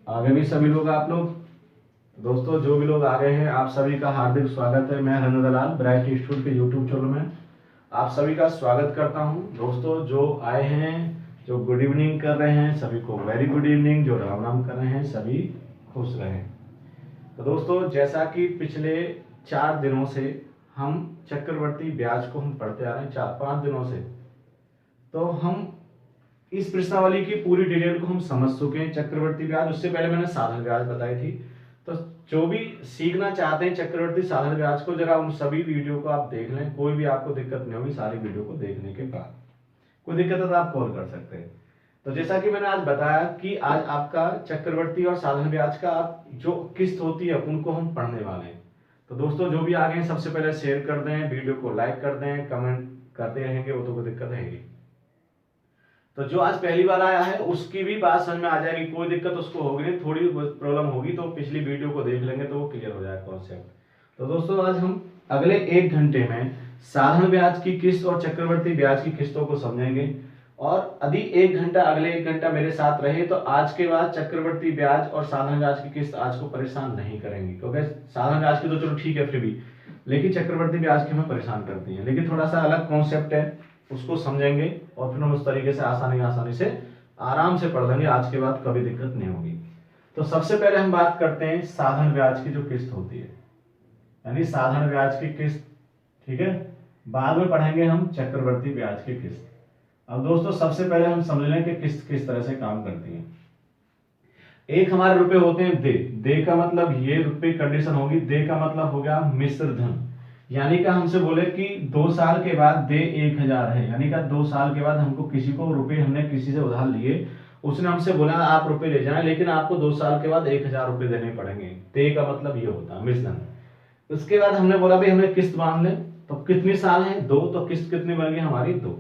आगे भी सभी लोग आप लोग दोस्तों जो भी लोग आ गए हैं आप सभी का हार्दिक स्वागत है। मैं रन दलाल ब्राइट इंस्टीट्यूट के यूट्यूब चैनल में आप सभी का स्वागत करता हूं। दोस्तों जो आए हैं, जो गुड इवनिंग कर रहे हैं सभी को वेरी गुड इवनिंग, जो राम राम कर रहे हैं सभी खुश रहें। तो दोस्तों जैसा कि पिछले 4 दिनों से हम चक्रवर्ती ब्याज को हम पढ़ते आ रहे हैं, 4-5 दिनों से, तो हम इस प्रश्नावली की पूरी डिटेल को हम समझ चुके हैं। चक्रवर्ती ब्याज, उससे पहले मैंने साधारण ब्याज बताई थी। तो जो भी सीखना चाहते हैं चक्रवर्ती साधारण ब्याज को, जरा उन सभी वीडियो को आप देख लें, कोई भी आपको दिक्कत नहीं होगी सारी वीडियो को देखने के बाद। कोई दिक्कत है तो आप कॉल कर सकते हैं। तो जैसा कि मैंने आज बताया कि आज आपका चक्रवर्ती और साधारण ब्याज का जो किस्त होती है उनको हम पढ़ने वाले हैं। तो दोस्तों जो भी आ गए सबसे पहले शेयर कर दें, वीडियो को लाइक कर दें, कमेंट करते रहेंगे, वो तो कोई दिक्कत रहेगी। तो जो आज पहली बार आया है उसकी भी बात समझ में आ जाएगी, कोई दिक्कत उसको होगी नहीं, थोड़ी प्रॉब्लम होगी तो पिछली वीडियो को देख लेंगे तो वो क्लियर हो जाएगा कॉन्सेप्ट। तो दोस्तों आज हम अगले 1 घंटे में साधारण ब्याज की किस्त और चक्रवर्ती ब्याज की किस्तों को समझेंगे। और यदि 1 घंटा, अगले 1 घंटा मेरे साथ रहे तो आज के बाद चक्रवर्ती ब्याज और साधारण ब्याज की किस्त आज को परेशान नहीं करेंगी, क्योंकि साधारण ब्याज की तो चलो ठीक है फिर भी, लेकिन चक्रवर्ती ब्याज की हमें परेशान करती है। लेकिन थोड़ा सा अलग कॉन्सेप्ट है, उसको समझेंगे और फिर हम उस तरीके से आसानी से आराम से पढ़ लेंगे। आज के बाद कभी दिक्कत नहीं होगी। तो सबसे पहले हम बात करते हैं साधारण ब्याज की जो किस्त होती है, यानी साधारण ब्याज की किस्त, ठीक है। बाद में पढ़ेंगे हम चक्रवर्ती ब्याज की किस्त। अब दोस्तों सबसे पहले हम समझ लें कि किस्त किस तरह से काम करती है। एक हमारे रुपए होते हैं दे, दे का मतलब ये रुपए कंडीशन होगी, दे का मतलब हो गया मिश्र धन। यानी कि हमसे बोले कि 2 साल के बाद दे 1000 है, यानी कि 2 साल के बाद हमको किसी को रुपए, हमने किसी से उधार लिए, उसने हमसे बोला आप रुपए ले जाएं, लेकिन आपको 2 साल के बाद 1000 रुपए देने पड़ेंगे। दे का मतलब ये होता है मिश्र धन। उसके बाद हमने बोला भाई हमें किस्त बांध ले, तो कितनी साल है 2, तो किस्त कितनी बन गई हमारी 2।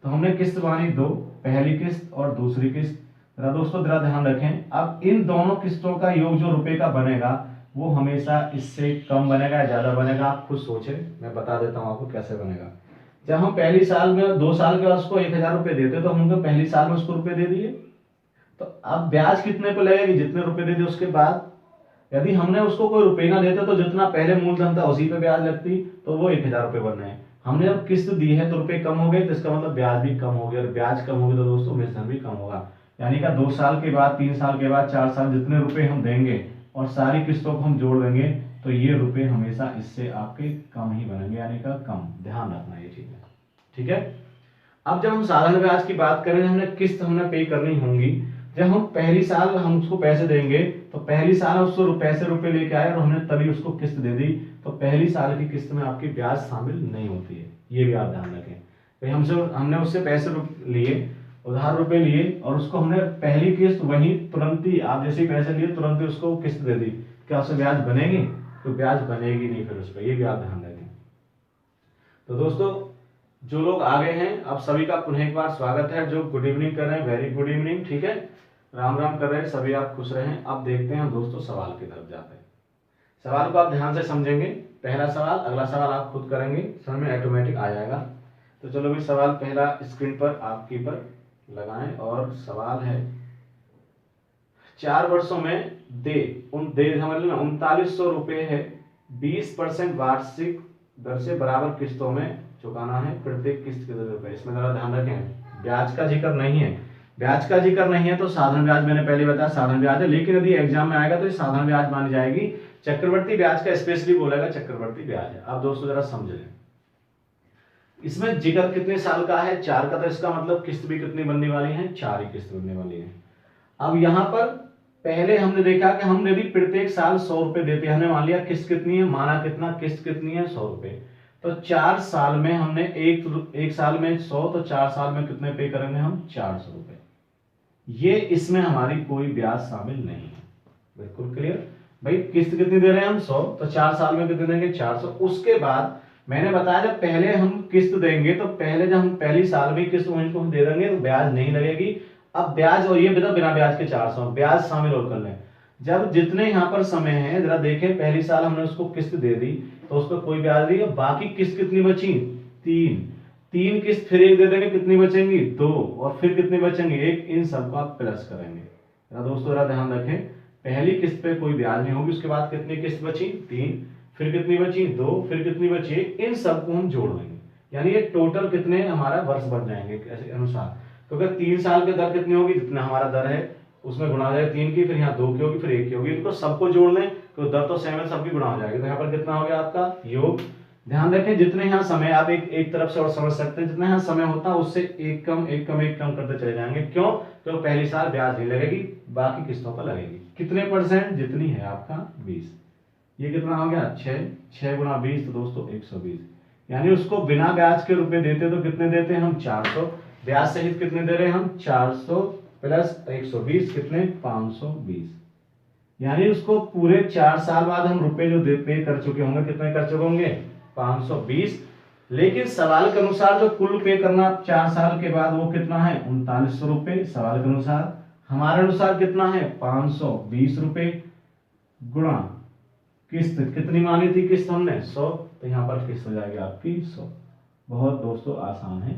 तो हमने किस्त बांधी 2, पहली किस्त और दूसरी किस्त। जरा दोस्तों जरा ध्यान रखें, अब इन दोनों किस्तों का योग जो रुपए का बनेगा वो हमेशा इससे कम बनेगा या ज्यादा बनेगा, आप खुद सोचें, मैं बता देता हूं आपको कैसे बनेगा। जब हम पहली साल में 2 साल के बाद उसको 1000 रुपए देते तो हमको पहली साल में उसको रुपए दे दिए, तो अब ब्याज कितने पे लगेगी, जितने रुपए दे दिए उसके बाद। यदि हमने उसको कोई रुपए ना देते तो जितना पहले मूलधन था उसी पे ब्याज लगती, तो वो 1000 रुपए बन रहे हैं। हमने अब किस्त दी है तो रुपए कम हो गए, तो इसका मतलब ब्याज भी कम हो गया, और ब्याज कम होगी तो दोस्तों मिश्रण भी कम होगा। यानी कि 2 साल के बाद, 3 साल के बाद, 4 साल, जितने रुपए हम देंगे और सारी किस्तों को हम जोड़ देंगे तो ये रुपए हमेशा इससे आपके कम ही बनेंगे, यानी का कम। ध्यान रखना ये चीज है, ठीक है। अब जब हम साधारण ब्याज की बात करें, हमने किस्त हमने पे करनी होंगी। जब हम पहली साल हम उसको पैसे देंगे तो पहली साल उसको पैसे रुपए लेके आए और हमने तभी उसको किस्त दे दी, तो पहली साल की किस्त में आपकी ब्याज शामिल नहीं होती है, ये भी आप ध्यान रखें। भाई हमने उससे पैसे लिए, उधार रुपए लिए, और उसको हमने पहली किस्त वही तुरंत ही, आप जैसे पैसे लिए तुरंत ही उसको किस्त दे दी, क्या उससे ब्याज बनेगी? तो ब्याज बनेगी नहीं फिर उस पर, ये भी आप ध्यान रखें। तो दोस्तों जो लोग आ गए हैं आप सभी का पुनः एक बार स्वागत है। जो गुड इवनिंग कर रहे हैं वेरी गुड इवनिंग, ठीक है। राम राम कर रहे हैं सभी, आप खुश रहें। अब देखते हैं दोस्तों सवाल की तरफ जाते हैं। सवाल को आप ध्यान से समझेंगे, पहला सवाल, अगला सवाल आप खुद करेंगे, समझ में ऑटोमेटिक आ जाएगा। तो चलो भाई सवाल पहला स्क्रीन पर आपकी पर लगाएं, और सवाल है 4 वर्षों में दे 3900 रुपए है, 20% वार्षिक दर से बराबर किस्तों में चुकाना है, प्रत्येक किस्त कितने रुपए। इसमें जरा ध्यान रखें ब्याज का जिक्र नहीं है, ब्याज का जिक्र नहीं है तो साधारण ब्याज मैंने पहले बताया साधारण ब्याज है, लेकिन यदि एग्जाम में आएगा तो ये साधारण ब्याज मानी जाएगी। चक्रवर्ती ब्याज का स्पेशली बोलेगा चक्रवर्ती ब्याज है। अब दोस्तों जरा समझ लें, इसमें जिक्र कितने साल का है, 4 का, तो इसका मतलब किस्त भी कितनी बनने वाली है, 4 ही किस्त बनने वाली है। अब यहां पर पहले हमने देखा कि हम यदि प्रत्येक साल 100 रुपए देते हैं, हमने मान लिया किस्त कितनी है, माना कितना, किस्त कितनी है 100 रुपए, तो 4 साल में हमने एक साल में 100, तो 4 साल में कितने पे करेंगे हम, 400 रुपए। ये इसमें हमारी कोई ब्याज शामिल नहीं है, बिल्कुल क्लियर। भाई किस्त कितनी दे रहे हैं हम 100, तो 4 साल में कितने देंगे 400। उसके बाद मैंने बताया जब पहले हम किस्त देंगे तो पहले जब हम पहली साल में किस्त वहीं को हम दे देंगे तो ब्याज नहीं लगेगी। अब ब्याज, और ये बता बिना ब्याज के 400, ब्याज शामिल और कर लें। जब जितने यहाँ पर समय है जरा देखें, पहली साल हमने उसको किस्त दे दी तो उस पर कोई ब्याज नहीं है, बाकी किस्त कितनी बची, 3 किस्त फिर एक दे देंगे, कितनी बचेंगी 2, और फिर कितनी बचेंगी 1, इन सबको आप प्लस करेंगे। दोस्तों जरा ध्यान रखें, पहली किस्त पे कोई ब्याज नहीं होगी, उसके बाद कितनी किस्त बची 3, फिर कितनी बची 2, फिर कितनी बची 1, इन सबको हम जोड़ लेंगे, यानी ये टोटल कितने हमारा वर्ष बन जाएंगे ऐसे अनुसार। तो अगर 3 साल के दर कितनी होगी, जितना हमारा दर है उसमें गुणा हो जाएगा 3 की, फिर यहाँ 2 की होगी, फिर 1 की होगी, इनको सबको जोड़ लें तो दर तो सेम है, सबकी गुणा हो जाएगी। तो यहाँ पर कितना हो गया आपका योग। ध्यान रखें जितने यहाँ समय, आप एक तरफ से और समझ सकते हैं, जितना यहाँ समय होता है उससे एक कम एक कम एक कम करते चले जाएंगे। क्यों? तो पहली साल ब्याज नहीं लगेगी, बाकी किस्तों पर लगेगी। कितने %? जितनी है आपका 20। ये कितना हो गया 6 गुणा 20 तो दोस्तों 120, यानी उसको बिना ब्याज के रुपए देते तो कितने देते हैं हम 400, ब्याज सहित कितने दे रहे हैं हम 400 प्लस 120 कितने 520, यानी उसको पूरे 4 साल बाद हम रुपए जो पे कर चुके होंगे, कितने कर चुके होंगे 520। लेकिन सवाल के अनुसार जो कुल पे करना 4 साल के बाद वो कितना है 3900 रुपए सवाल के अनुसार। हमारे अनुसार कितना है 520 रुपए गुणा किस्त, कितनी मानी थी किस्त हमने 100, तो यहाँ पर किस्त हो जाएगी आपकी 100। बहुत दोस्तों आसान है,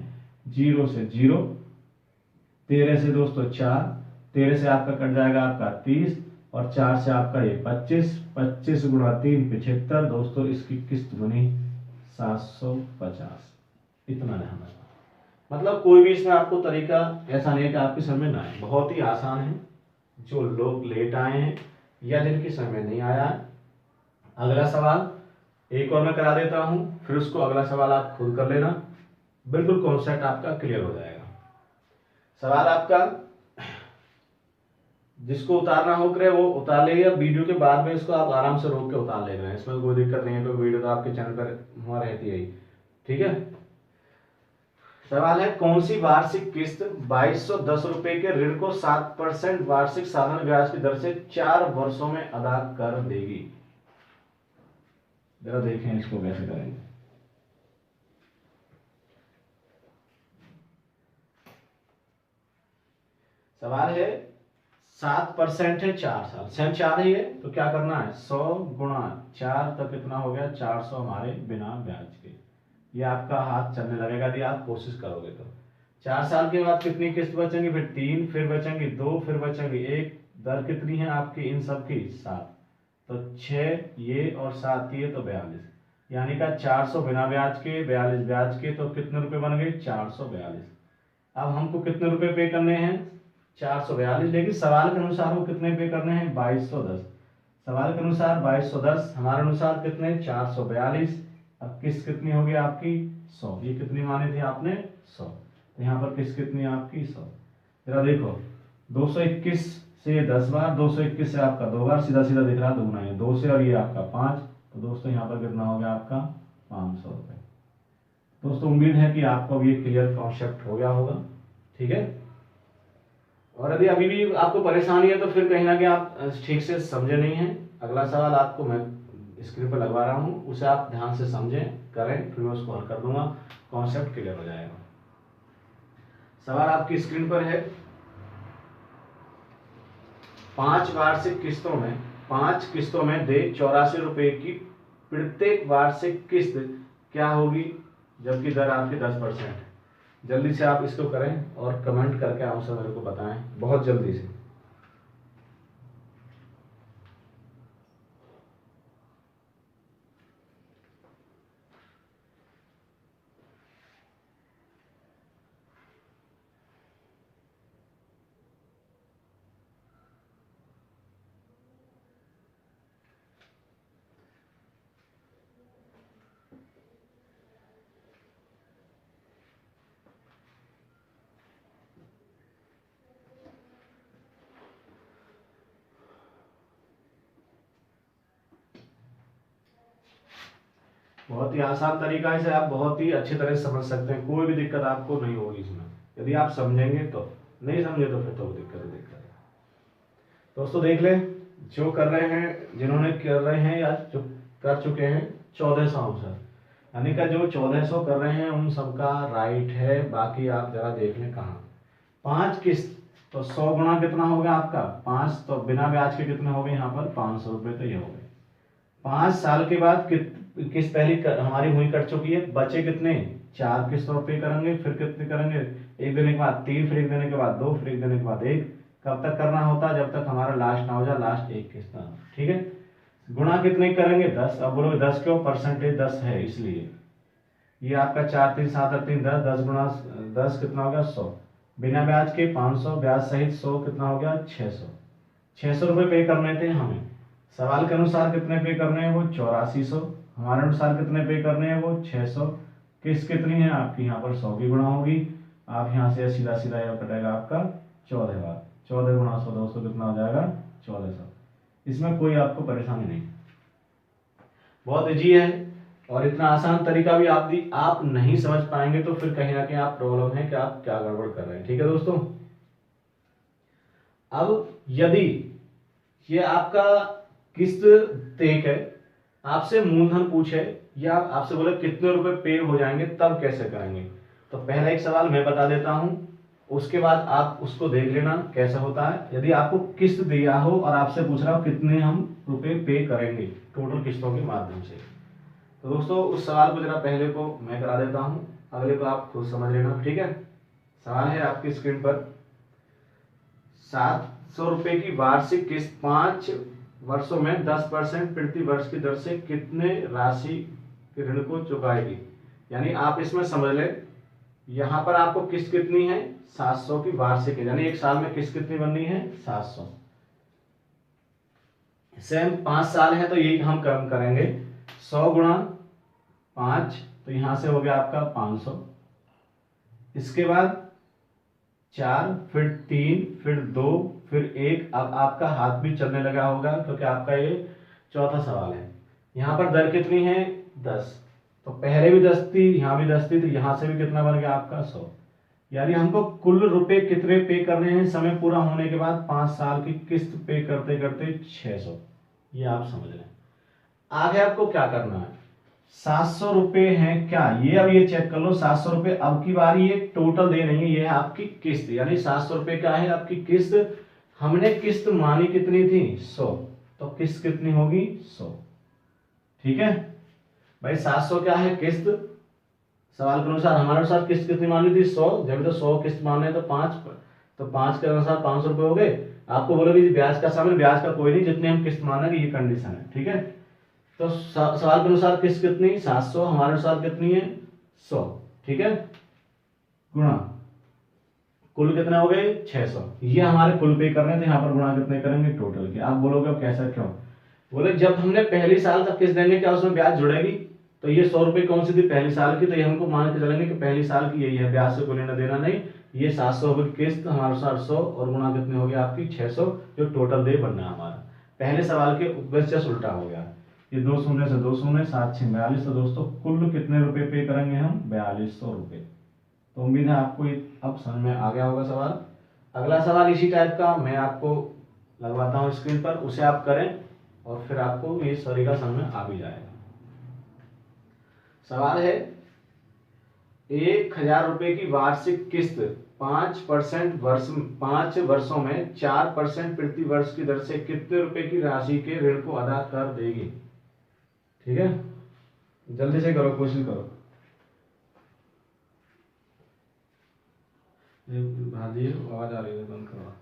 0 से 0, 13 से दोस्तों 4, 13 से आपका कट जाएगा आपका 30 और 4 से आपका ये 25, 25 गुणा 3 75, दोस्तों इसकी किस्त बनी 750। इतना ध्यान रखना, मतलब कोई भी इसमें आपको तरीका ऐसा नहीं है कि आपकी समझ में ना आए, बहुत ही आसान है। जो लोग लेट आए हैं या जिनकी समझ नहीं आया है, अगला सवाल एक और मैं करा देता हूं, फिर उसको अगला सवाल आप खुद कर लेना, बिल्कुल कॉन्सेप्ट आपका क्लियर हो जाएगा। सवाल आपका जिसको उतारना हो करे वो उतार लेगा, वीडियो के बाद में इसको आप आराम से रोक के उतार ले रहे हैं, इसमें कोई दिक्कत नहीं है, कोई वीडियो तो आपके चैनल पर वहां रहती है। ठीक है, सवाल है कौन सी वार्षिक किस्त 2210 रुपए के ऋण को 7% वार्षिक साधारण ब्याज की दर से 4 वर्षों में अदा कर देगी। जरा देखें इसको कैसे करेंगे। सवाल है 7% है 4 साल, सेम 4 ही है, तो क्या करना है 100 गुणा 4 तो कितना हो गया 400 हमारे बिना ब्याज के। ये आपका हाथ चलने लगेगा यदि आप कोशिश करोगे तो। 4 साल के बाद कितनी किस्त बचेंगी, फिर 3, फिर बचेंगी 2, फिर बचेंगी 1, दर कितनी है आपकी इन सब की 7, तो 6 ये और 7 ये तो 42, यानी का 400 बिना ब्याज के 42 ब्याज के, तो कितने रुपए बन गए 442। अब हमको कितने रुपए पे करने हैं 442, लेकिन सवाल के अनुसार वो कितने पे करने हैं 2210, सवाल के अनुसार 2210, हमारे अनुसार कितने 442। अब किस्त कितनी होगी आपकी 100, ये कितनी मानी थी आपने 100, तो यहाँ पर किस्त कितनी आपकी 100। जरा देखो 221 से 10 बार, 221 से आपका 2 बार, सीधा सीधा दिख रहा है दुगना है 2 से, और ये आपका 5, तो दोस्तों यहाँ पर कितना हो गया आपका 500 रुपए। दोस्तों उम्मीद है कि आपको अब ये क्लियर कॉन्सेप्ट हो गया होगा। ठीक है, और यदि अभी भी आपको परेशानी है तो फिर कहीं ना कहीं आप ठीक से समझे नहीं हैं। अगला सवाल आपको मैं स्क्रीन पर लगवा रहा हूं, उसे आप ध्यान से समझें करें, फिर मैं उसको हल कर दूंगा, कॉन्सेप्ट क्लियर हो जाएगा। सवाल आपकी स्क्रीन पर है, 5 वार्षिक किस्तों में 5 किस्तों में दे 84 रुपए की प्रत्येक वार्षिक किस्त क्या होगी जबकि दर आपकी 10% है। जल्दी से आप इसको करें और कमेंट करके आंसर मेरे को बताएं, बहुत जल्दी से। बहुत ही आसान तरीका है, इसे आप बहुत ही अच्छी तरह से समझ सकते हैं, कोई भी दिक्कत आपको नहीं होगी इसमें, यदि आप समझेंगे तो, नहीं समझे तो फिर तो दिक्कत है। दोस्तों देख लें, जो कर रहे हैं, जिन्होंने कर रहे हैं या जो कर चुके हैं 1400 आंसर, यानी का जो 1400 कर रहे हैं उन सबका राइट है। बाकी आप जरा देख लें कहाँ 5 किस्त, तो 100 गुणा कितना हो गया आपका 5, तो बिना ब्याज के कितने हो गए यहाँ पर 500 रुपए, तो ये हो गए। 5 साल के बाद किस्त पहली हमारी हुई कट चुकी है, बचे कितने 4 किस्तों पे करेंगे, फिर कितने करेंगे 1 देने के बाद 3, फिर 1 देने के बाद 2, फिर 1 देने के बाद 1, कब तक करना होता है, जब तक हमारा लास्ट ना हो जाए, लास्ट एक किस्त ना हो। ठीक है, गुणा कितने करेंगे 10। अब बोलोगे 10 क्यों, परसेंटेज 10 है इसलिए। ये आपका 4 3 7 8 3 10, 10 गुणा 10 कितना हो गया 100, बिना ब्याज के 500, ब्याज सहित 100 कितना हो गया 600। 600 रुपये पे करने थे हमें, सवाल के अनुसार कितने पे करने हैं वो 8400, हमारे अनुसार कितने पे करने हैं वो 600। किस्त कितनी है आपकी, यहाँ पर 100 की गुणा होगी, आप यहाँ से सीधा सीधा यह कटेगा आपका 14 बार, 14 गुणा 100 दोस्तों कितना हो जाएगा 1400। इसमें कोई आपको परेशानी नहीं, बहुत इजी है। और इतना आसान तरीका भी आप नहीं समझ पाएंगे तो फिर कहीं ना कहीं आप प्रॉब्लम है कि आप क्या गड़बड़ कर रहे हैं। ठीक है दोस्तों, अब यदि ये आपका किस्त तय है, आपसे मूलधन पूछे या आपसे बोले कितने रुपए पे हो जाएंगे, तब कैसे करेंगे। तो पहला एक सवाल मैं बता देता हूं, उसके बाद आप उसको देख लेना कैसा होता है। यदि आपको किस्त दिया हो और आपसे पूछ रहा हो कितने हम रुपए पे करेंगे टोटल किस्तों के माध्यम से, तो दोस्तों उस सवाल को जरा पहले को मैं करा देता हूं, अगले को आप खुद समझ लेना। ठीक है, सवाल है आपकी स्क्रीन पर, 700 रुपए की वार्षिक किस्त 5 वर्षों में 10% प्रति वर्ष की दर से कितने राशि के ऋण को चुकाएगी। यानी आप इसमें समझ ले, यहां पर आपको किस्त कितनी है 700 की वार्षिक है, यानी एक साल में किस्त कितनी बननी है 700। सेम 5 साल है तो यही हम कम करेंगे, 100 गुणा 5, तो यहां से हो गया आपका 500, इसके बाद 4, फिर 3, फिर 2, फिर 1। अब आपका हाथ भी चलने लगा होगा क्योंकि आपका ये चौथा सवाल है। यहाँ पर दर कितनी है 10, तो पहले भी 10 थी, यहाँ भी 10 थी, तो यहाँ से भी कितना बन गया आपका 100। यानी हमको कुल रुपए कितने पे करने हैं समय पूरा होने के बाद, 5 साल की किस्त पे करते करते 600। ये आप समझ लें। आगे आपको क्या करना है, 700 रुपए हैं क्या, ये अब ये चेक कर लो। 700 रुपए अब की बारी ये टोटल दे रही है, ये है आपकी किस्त, यानी 700 रुपए क्या है आपकी किस्त। हमने किस्त मानी कितनी थी 100, तो किस्त कितनी होगी 100। ठीक है भाई, 700 क्या है किस्त, सवाल के अनुसार हमारे अनुसार किस्त कितनी मानी थी 100, जब तो 100 किस्त माने तो 5 के अनुसार 500 रुपए हो गए। आपको बोलोगे ब्याज का शामिल, ब्याज का कोई नहीं, जितने हम किस्त मानेंगे ये कंडीशन है। ठीक है, तो सवाल के अनुसार किस्त कितनी 700, हमारे अनुसार कितनी है 100। ठीक है, गुणा कुल कितने हो गए 600, ये हमारे कुल पे करने थे, यहाँ पर गुणा कितने करेंगे टोटल के। आप बोलोगे अब कैसा क्यों, बोले जब हमने पहली साल तक किस्त देंगे क्या उसमें ब्याज जुड़ेगी, तो ये 100 रुपए कौन सी थी पहली साल की, तो ये हमको मान के चलेंगे कि पहली साल की यही है, ब्याज से कोई लेना देना नहीं। ये 700 रुपए किस्त हमारे अनुसार 100 और गुणा कितने हो गया आपकी 600, जो टोटल दे बनना है हमारा। पहले सवाल के वैसे उल्टा हो गया, ये 2 शून्य से 2 शून्य, 7 6 42, तो दोस्तों कुल कितने रुपए पे करेंगे हम 4200 रुपए। तो उम्मीद है आपको ये अब समझ में आ गया होगा सवाल। अगला सवाल इसी टाइप का मैं आपको लगवाता हूँ स्क्रीन पर, उसे आप करें और फिर आपको ये तरीका समझ में आ भी जाएगा। सवाल है 1000 रुपए की वार्षिक किस्त 5 वर्षों में 4% प्रति वर्ष की दर से कितने रुपए की राशि के ऋण को अदा कर देगी। ठीक है, जल्दी से करो, कोशिश करो। भाजी आवाज आ रही है, बंद करो।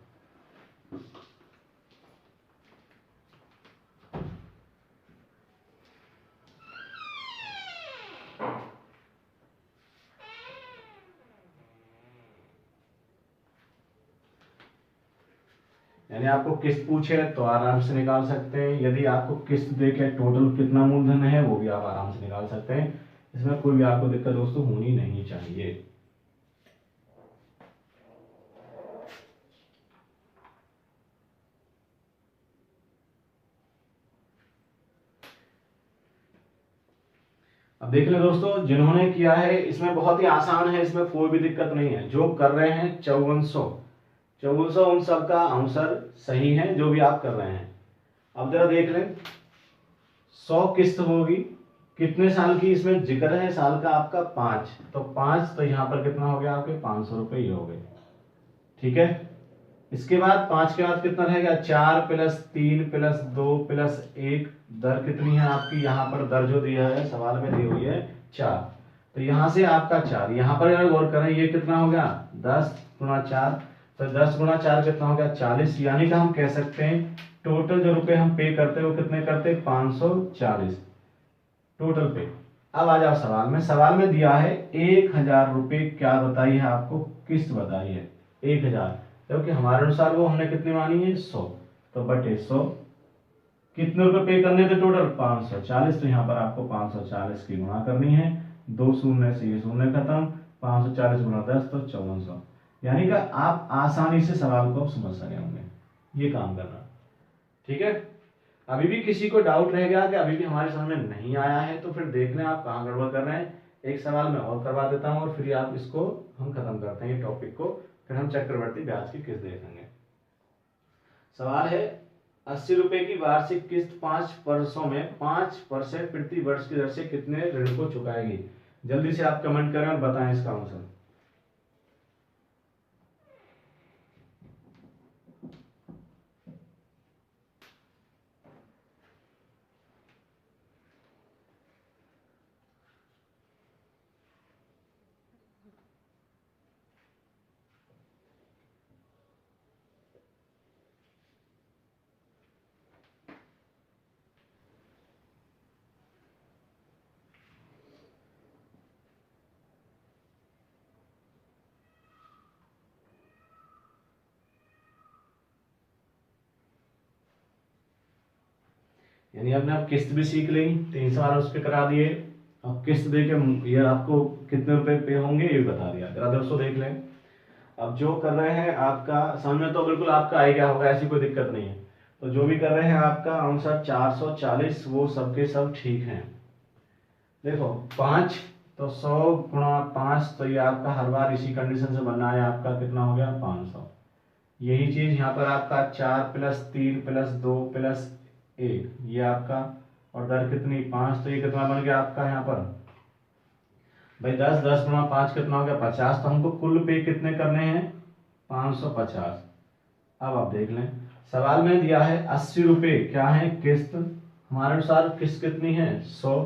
यानी आपको किस्त पूछे तो आराम से निकाल सकते हैं, यदि आपको किस्त देके टोटल कितना मूलधन है वो भी आप आराम से निकाल सकते हैं, इसमें कोई भी आपको दिक्कत दोस्तों होनी नहीं चाहिए। अब देख लें दोस्तों, जिन्होंने किया है इसमें बहुत ही आसान है, इसमें कोई भी दिक्कत नहीं है। जो कर रहे हैं 5400 उन सबका आंसर सही है जो भी आप कर रहे हैं। अब जरा देख लें, 100 किस्त होगी, कितने साल की इसमें जिक्र है, साल का आपका 5, तो 5 तो यहाँ पर कितना हो गया आपके 500 रुपए ही हो गए। ठीक है, इसके बाद 5 के बाद कितना रहेगा 4 + 3 + 2 + 1, दर कितनी है आपकी, यहाँ पर दर जो दिया है सवाल में दी हुई है 4, तो यहाँ से आपका 4, यहाँ पर अगर गौर करें ये कितना हो गया 10 × 4, तो 10 गुणा 4 कितना हो गया 40, यानी कि हम कह सकते हैं टोटल जो रुपए हम पे करते हैं वो कितने करते हैं 540 टोटल पे। अब आ जाओ सवाल में, सवाल में दिया है 1000 रुपए, क्या बताई है आपको, किस्त बताई है 1000, क्योंकि हमारे अनुसार वो हमने कितनी मानी है 100, तो बटे 100 कितने रुपए पे करने थे टोटल 540, तो यहाँ पर आपको 540 की गुणा करनी है, 2 शून्य से ये शून्य खत्म, 540 गुणा 10 तो 5400, यानी कि आप आसानी से सवाल को समझ सके होंगे, ये काम करना। ठीक है, अभी भी किसी को डाउट रह गया कि अभी भी हमारे समझ में नहीं आया है, तो फिर देख लें आप कहाँ गड़बड़ कर रहे हैं। एक सवाल मैं और करवा देता हूँ और फिर आप इसको हम खत्म करते हैं ये टॉपिक को, फिर हम चक्रवर्ती ब्याज की किस्त देखेंगे। सवाल है 80 रुपए की वार्षिक किस्त 5 वर्षों में 5% प्रति वर्ष की दर से कितने ऋण को चुकाएगी। जल्दी से आप कमेंट करें और बताएं इसका आंसर। यानी आपने अब किस्त भी सीख ली, 3 सवाल उस पर करा दिए, अब किस्त देके ये आपको कितने रुपए पे होंगे ये बता दिया। जरा दोस्तों देख लें, अब जो कर रहे हैं आपका समझ में तो बिल्कुल आपका आइडिया होगा, ऐसी कोई दिक्कत नहीं है। तो जो भी कर रहे हैं आपका आंसर 440 वो सबके सब ठीक हैं। देखो 5 तो 100 गुणा 5, तो ये आपका हर बार इसी कंडीशन से बनना है, आपका कितना हो गया 500। यही चीज यहाँ पर आपका 4 + 3 + 2 + 1 ये आपका, और दर कितनी 5, तो ये कितना बन गया आपका यहाँ पर भाई 10 गुणा 5 कितना हो गया 50, तो हमको कुल पे कितने करने हैं 550। अब आप देख लें, सवाल में दिया है 80 रुपए क्या है किस्त, हमारे अनुसार किस्त कितनी है 100,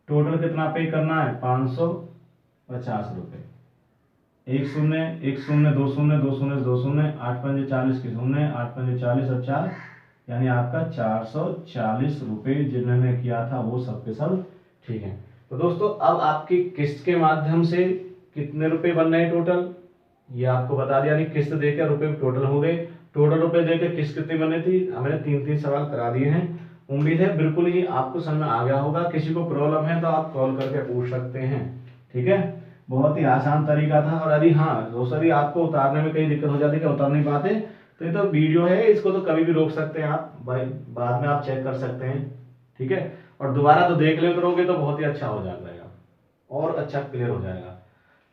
टोटल कितना पे करना है 550 रुपए। 1 शून्य 1 शून्य 2 शून्य 2 शून्य 2 शून्य 8 पंजे 40 की शून्य 8 पंजे 40 और 4, यानी आपका 440 रुपए जिन्होंने किया था वो सबके सब ठीक है। तो दोस्तों अब आपकी किस्त के माध्यम से कितने रुपए बन रहे हैं टोटल, ये आपको बता दिया, यानी किस्त देकर रुपए टोटल हो गए। टोटल रुपए देकर किस्त कितनी बनी थी, हमने 3 सवाल करा दिए हैं। उम्मीद है बिल्कुल ही आपको समझ में आ गया होगा। किसी को प्रॉब्लम है तो आप कॉल करके पूछ सकते हैं। ठीक है, बहुत ही आसान तरीका था। और यदि हाँ दोस्तों यदि आपको उतारने में कहीं दिक्कत हो जाती है कि उतार नहीं पाते, तो ये तो वीडियो है, इसको तो कभी भी रोक सकते हैं आप, भाई बाद में आप चेक कर सकते हैं। ठीक है, और दोबारा तो देख ले करोगे तो बहुत ही अच्छा हो जाएगा और अच्छा क्लियर हो जाएगा।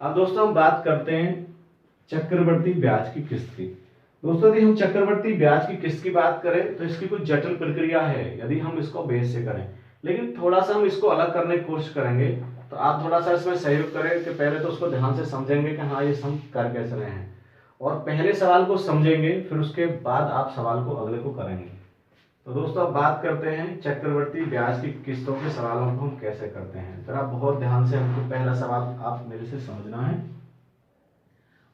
अब दोस्तों हम बात करते हैं चक्रवर्ती ब्याज की किस्त की। दोस्तों यदि हम चक्रवर्ती ब्याज की किस्त की बात करें तो इसकी कुछ जटिल प्रक्रिया है यदि हम इसको बेस से करें, लेकिन थोड़ा सा हम इसको अलग करने की कोशिश करेंगे। तो आप थोड़ा सा इसमें सहयोग करें कि पहले तो उसको ध्यान से समझेंगे कि हाँ ये हम कर कैसे रहे हैं, और पहले सवाल को समझेंगे, फिर उसके बाद आप सवाल को अगले को करेंगे। तो दोस्तों अब बात करते हैं चक्रवर्ती ब्याज की किस्तों के सवालों को हम कैसे करते हैं। जरा बहुत ध्यान से हमको पहला सवाल आप मेरे से समझना है,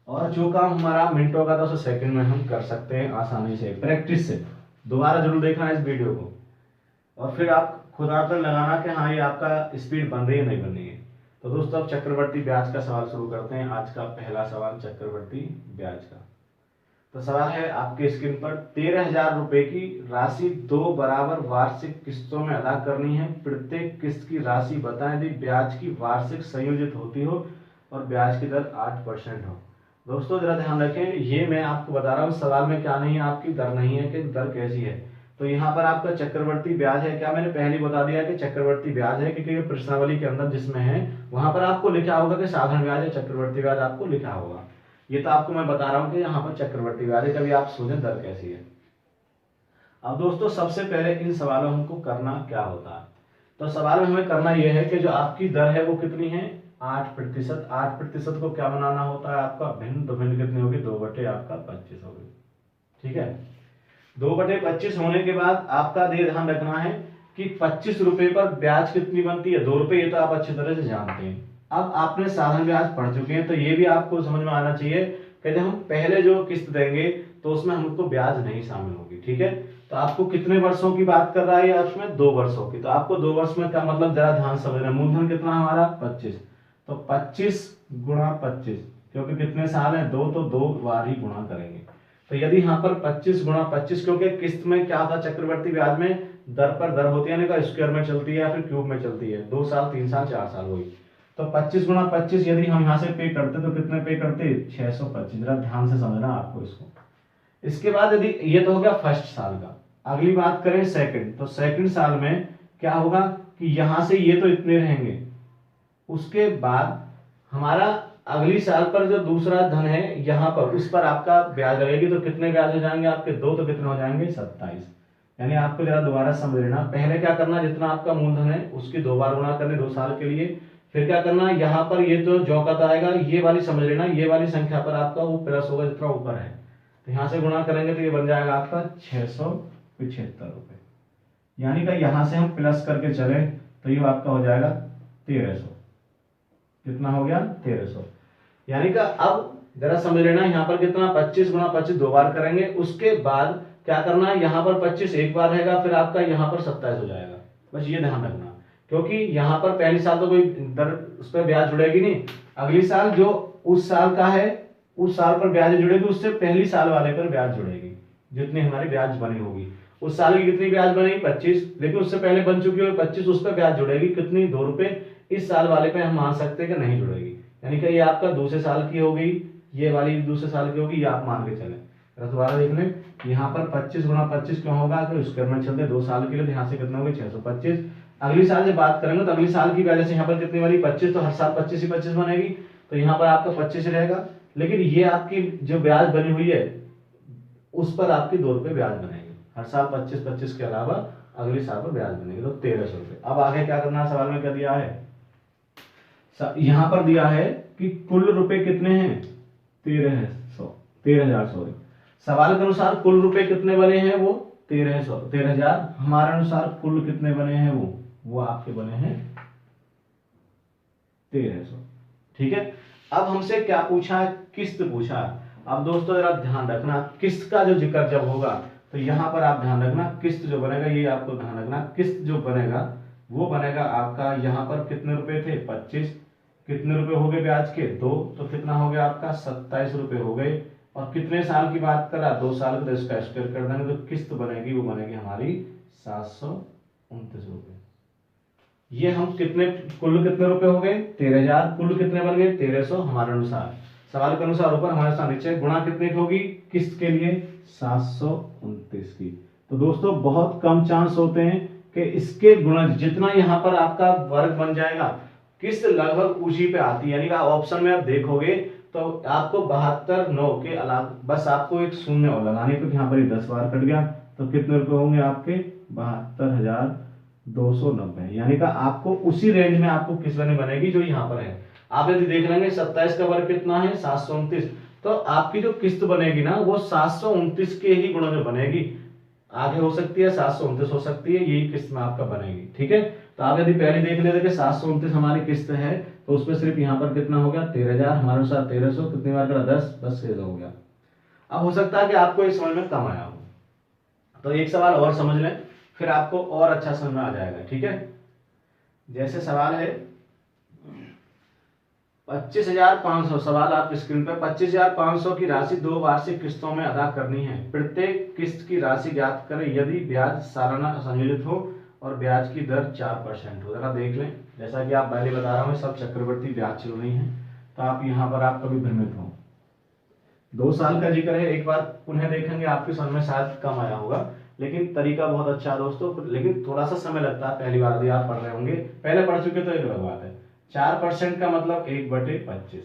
और जो काम हमारा मिनटों का था उसे सेकंड में हम कर सकते हैं आसानी से, प्रैक्टिस से। दोबारा जरूर देखना इस वीडियो को, और फिर आप खुद आकर लगाना कि हाँ ये आपका स्पीड बन रही है नहीं बन रही है। तो दोस्तों अब चक्रवर्ती ब्याज का सवाल शुरू करते हैं। आज का पहला सवाल चक्रवर्ती ब्याज का। तो सवाल है आपके स्क्रीन पर, 13,000 रुपए की राशि 2 बराबर वार्षिक किस्तों में अदा करनी है। प्रत्येक किस्त की राशि बताएं यदि ब्याज की वार्षिक संयोजित होती हो और ब्याज की दर 8% हो। दोस्तों जरा ध्यान रखें, ये मैं आपको बता रहा हूँ, सवाल में क्या नहीं है, आपकी दर नहीं है कि दर कैसी है। तो यहाँ पर आपका चक्रवर्ती ब्याज है, क्या मैंने पहले बता दिया कि चक्रवर्ती ब्याज है, क्योंकि प्रश्नावली के अंदर जिसमें है वहां पर आपको लिखा होगा कि साधारण ब्याज या चक्रवर्ती ब्याज आपको लिखा होगा। ये तो आपको मैं बता रहा हूँ कि यहाँ पर चक्रवर्ती ब्याज है, कभी आप सोचें दर कैसी है। अब दोस्तों सबसे पहले इन सवालों में हमको करना क्या होता है, तो सवाल में हमें करना यह है कि जो आपकी दर है वो कितनी है 8%। 8% को क्या बनाना होता है आपका भिन्न, तो भिन्न कितनी होगी 2 आपका 25 होगी। ठीक है, 2/25 होने के बाद आपका ध्यान रखना है कि 25 रुपए पर ब्याज कितनी बनती है 2 रुपए, ये तो आप अच्छी तरह से जानते हैं। अब आपने साधारण ब्याज पढ़ चुके हैं तो ये भी आपको समझ में आना चाहिए कि जब हम पहले जो किस्त देंगे तो उसमें हमको ब्याज नहीं शामिल होगी। ठीक है, तो आपको कितने वर्षों की बात कर रहा है उसमें 2 वर्षों की। तो आपको 2 वर्ष में क्या मतलब जरा ध्यान समझना, मूलधन कितना हमारा 25, तो 25 गुणा 25, क्योंकि कितने साल है 2, तो 2 बार ही गुणा करेंगे। तो यदि यहाँ पर 25 गुणा 25, क्योंकि किस्त में क्या होता है चक्रवर्ती ब्याज में दर पर दर होती है, यानी स्क्वायर में चलती है या फिर क्यूब में चलती है, 2 साल 3 साल 4 साल हुई। तो 25 गुणा 25 यदि हम यहाँ से पे करते तो कितने पे करते 625। जरा ध्यान से समझना आपको इसको। इसके बाद यदि ये तो हो गया फर्स्ट साल का, अगली बात करें सेकंड, तो सेकंड साल में क्या होगा कि यहां से ये तो इतने रहेंगे, उसके बाद हमारा अगली साल पर जो दूसरा धन है यहाँ पर उस पर आपका ब्याज लगेगी। तो कितने ब्याज हो जाएंगे आपके 2, तो कितने हो जाएंगे 27। यानी आपको जरा दोबारा समझ लेना, पहले क्या करना, जितना आपका मूलधन है उसकी 2 बार गुणा करने 2 साल के लिए। फिर क्या करना, यहाँ पर ये तो जौकत आएगा, ये वाली समझ लेना, ये वाली संख्या पर आपका वो प्लस होगा जितना ऊपर है, तो यहाँ से गुणा करेंगे तो ये बन जाएगा आपका 675 रुपए। यानी कि यहाँ से हम प्लस करके चले तो ये आपका हो जाएगा 1300। कितना हो गया 1300। यानी कि अब जरा समझ लेना, यहाँ पर कितना 25 गुणा 25 2 बार करेंगे, उसके बाद क्या करना है, यहाँ पर 25 एक बार रहेगा, फिर आपका यहाँ पर 27 हो जाएगा। बस ये ध्यान रखना, क्योंकि यहाँ पर पहली साल तो कोई दर उस पर ब्याज जुड़ेगी नहीं, अगली साल जो उस साल का है उस साल पर ब्याज जुड़ेगी, उससे पहली साल वाले पर ब्याज जुड़ेगी, जितनी हमारी ब्याज बनी होगी। उस साल की कितनी ब्याज बनेगी 25, लेकिन उससे पहले बन चुकी हो 25, उस पर ब्याज जुड़ेगी कितनी 2 रुपए। इस साल वाले पे हम मान सकते हैं कि नहीं जुड़ेगी, यानी कि ये आपका दूसरे साल की होगी, ये वाली दूसरे साल की होगी, ये आप मान के चले। दोबारा देख लें, यहाँ पर 25 गुणा 25 क्यों होगा, कि स्क्वायर में चलते 2 साल के लिए, यहाँ से कितना होगा 625। अगली साल जब बात करेंगे तो अगली साल की वजह से यहाँ पर कितनी बनी 25, तो हर साल 25 ही 25 बनेगी, तो यहाँ पर आपका 25 रहेगा। लेकिन ये आपकी जो ब्याज बनी हुई है उस पर आपकी 2 रुपए ब्याज बनेगी, हर साल 25-25 के अलावा अगले साल पर ब्याज बनेगी, तो 1300 रुपए। अब आगे क्या करना है, सवाल में क्या दिया है, यहां पर दिया है कि कुल रुपए कितने हैं 13,000 सॉरी। सवाल के अनुसार कुल रुपए कितने बने हैं वो 13,000, हमारे अनुसार कुल कितने बने हैं वो आपके बने हैं 1300। ठीक है, अब हमसे क्या पूछा है, किस्त पूछा है। अब दोस्तों जरा ध्यान रखना, किस्त का जो जिक्र जब होगा तो यहां पर आप ध्यान रखना, किस्त जो बनेगा ये आपको ध्यान रखना, किस्त जो बनेगा वो बनेगा आपका, यहाँ पर कितने रुपए थे 25, कितने रुपए हो गए ब्याज के 2, तो कितना हो गया आपका 27 रुपए हो गए। और कितने साल की बात कर रहा 2 साल का, तो इसका स्क्वायर कर देंगे तो किस्त बनेगी वो बनेगी हमारी 729 रुपए। ये हम कितने कुल कितने रुपए हो गए 13,000, कुल कितने बन गए 1300 हमारे अनुसार, सवाल के अनुसार ऊपर हमारे साथ नीचे, गुणा कितने की होगी किस्त के लिए 729 की। तो दोस्तों बहुत कम चांस होते हैं कि इसके गुणा, जितना यहाँ पर आपका वर्ग बन जाएगा किस्त लगभग उसी पे आती है, यानी कि ऑप्शन में आप देखोगे तो आपको 72,9 के अलावा बस आपको एक शून्य और लगाने, क्योंकि यहाँ पर 10 बार कट गया, तो कितने रुपए होंगे आपके 72,290। यानी कि आपको उसी रेंज में आपको किस्त बनेगी जो यहाँ पर है। आप यदि देख लेंगे 27 का वर्ग कितना है 729, तो आपकी जो किस्त बनेगी ना वो 729 के ही गुणा में बनेगी, आगे हो सकती है 729 हो सकती है, यही किस्त में आपका बनेगी। ठीक है, तो आप यदि पहले देख लेते कि 729 हमारी किस्त है, तो उसमें सिर्फ यहाँ पर कितना हो गया 13,000, हमारे अनुसार 1300, कितनी बार करा 10 से हो गया। अब हो सकता है कि आपको इस समझ में कम आया हो, तो एक सवाल और समझ लें, फिर आपको और अच्छा समझ में आ जाएगा। ठीक है, जैसे सवाल है 25,500, सवाल आप स्क्रीन पर, 25,500 की राशि 2 वार्षिक किस्तों में अदा करनी है, प्रत्येक किस्त की राशि ज्ञात करें यदि ब्याज सालाना संयोजित हो और ब्याज की दर 4% हो। जरा देख लें, जैसा कि आप पहले बता रहा हूँ सब चक्रवर्ती ब्याज चल रही है, तो आप यहाँ पर आप कभी भ्रमित हो। 2 साल का जिक्र है, एक बार पुनः देखेंगे आपके समझ में शायद कम आया होगा, लेकिन तरीका बहुत अच्छा है दोस्तों, लेकिन थोड़ा सा समय लगता है, पहली बार यदि आप पढ़ रहे होंगे, पहले पढ़ चुके तो एक अलग बात है। 4% का मतलब 1/25।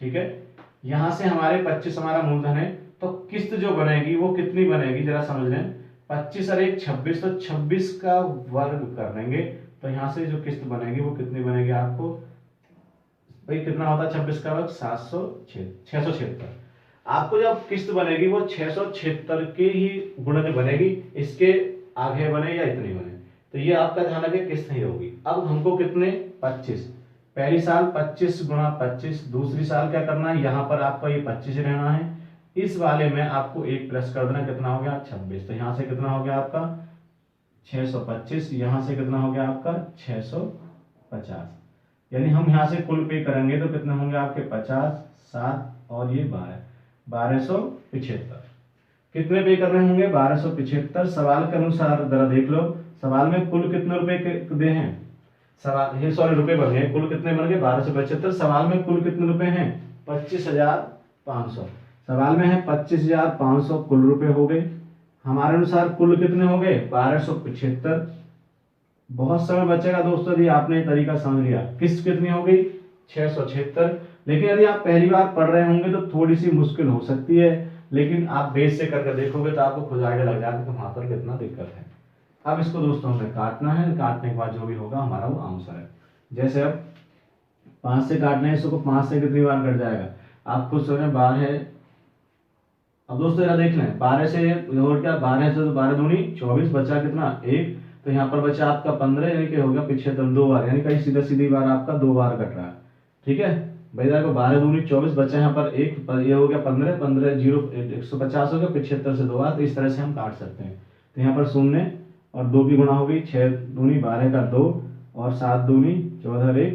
ठीक है, यहां से हमारे 25 हमारा मूलधन है, तो किस्त जो बनेगी वो कितनी बनेगी जरा समझ लें, 25 और 1 26, तो 26 का वर्ग कर देंगे, तो यहां से जो किस्त बनेगी वो कितनी बनेगी आपको, भाई कितना होता है 26 का वर्ग 676। आपको जब किस्त बनेगी वो 676 के ही गुणन बनेगी, इसके आगे बने या इतनी बने, तो ये आपका ध्यान रखिए किस्त नहीं होगी। अब हमको कितने 25, पहली साल 25 गुणा 25, दूसरी साल क्या करना है, यहाँ पर आपका ये 25 रहना है, इस वाले में आपको एक प्लस कर देना, कितना हो गया 26। तो यहाँ से कितना हो गया आपका 625, यहाँ से कितना हो गया आपका 650, यानी हम यहाँ से कुल पे करेंगे तो कितने होंगे आपके 50, 7 और ये 1275। कितने पे कर रहे होंगे 1275। सवाल के अनुसार जरा देख लो, सवाल में कुल कितने रुपए दे हैं, सवाल ये सॉरी रुपए बन गए, कुल कितने बन गए 1275। सवाल में कुल कितने रुपए हैं 25,500। सवाल में है 25,500 कुल रुपए हो गए, हमारे अनुसार कुल कितने हो गए 1275। बहुत समय बचेगा दोस्तों यदि आपने ये तरीका समझ लिया। किस्त कितनी हो गई 676। लेकिन यदि आप पहली बार पढ़ रहे होंगे तो थोड़ी सी मुश्किल हो सकती है, लेकिन आप बेस से करके देखोगे तो आपको खुद आइडिया लग जाएगा कि वहां पर कितना दिक्कत है। अब इसको दोस्तों हमें काटना है, काटने के बाद जो भी होगा हमारा वो आंसर है। जैसे अब 5 से काटना है, इसको 5 से कितनी बार कट जाएगा आप खुद सोचें, 12 है। अब दोस्तों यहां देख लें 12 से और क्या 12 से तो 12 दूनी 24, बचा कितना 1, तो यहाँ पर बचा आपका 15, यानी कि होगा पीछे 2 बार, यानी कहीं सीधा सीधी बार आपका 2 बार कट रहा है। ठीक है भाई, देखो 12 दूनी 24, बचा यहाँ पर 1, ये हो गया 15, 15 0 150 हो गया, 75 से 2 बार, तो इस तरह से हम काट सकते हैं। तो यहाँ पर 0 और 2 की गुणा हो गई, 6 दूनी 12 का 2 और 7 दूनी 14 1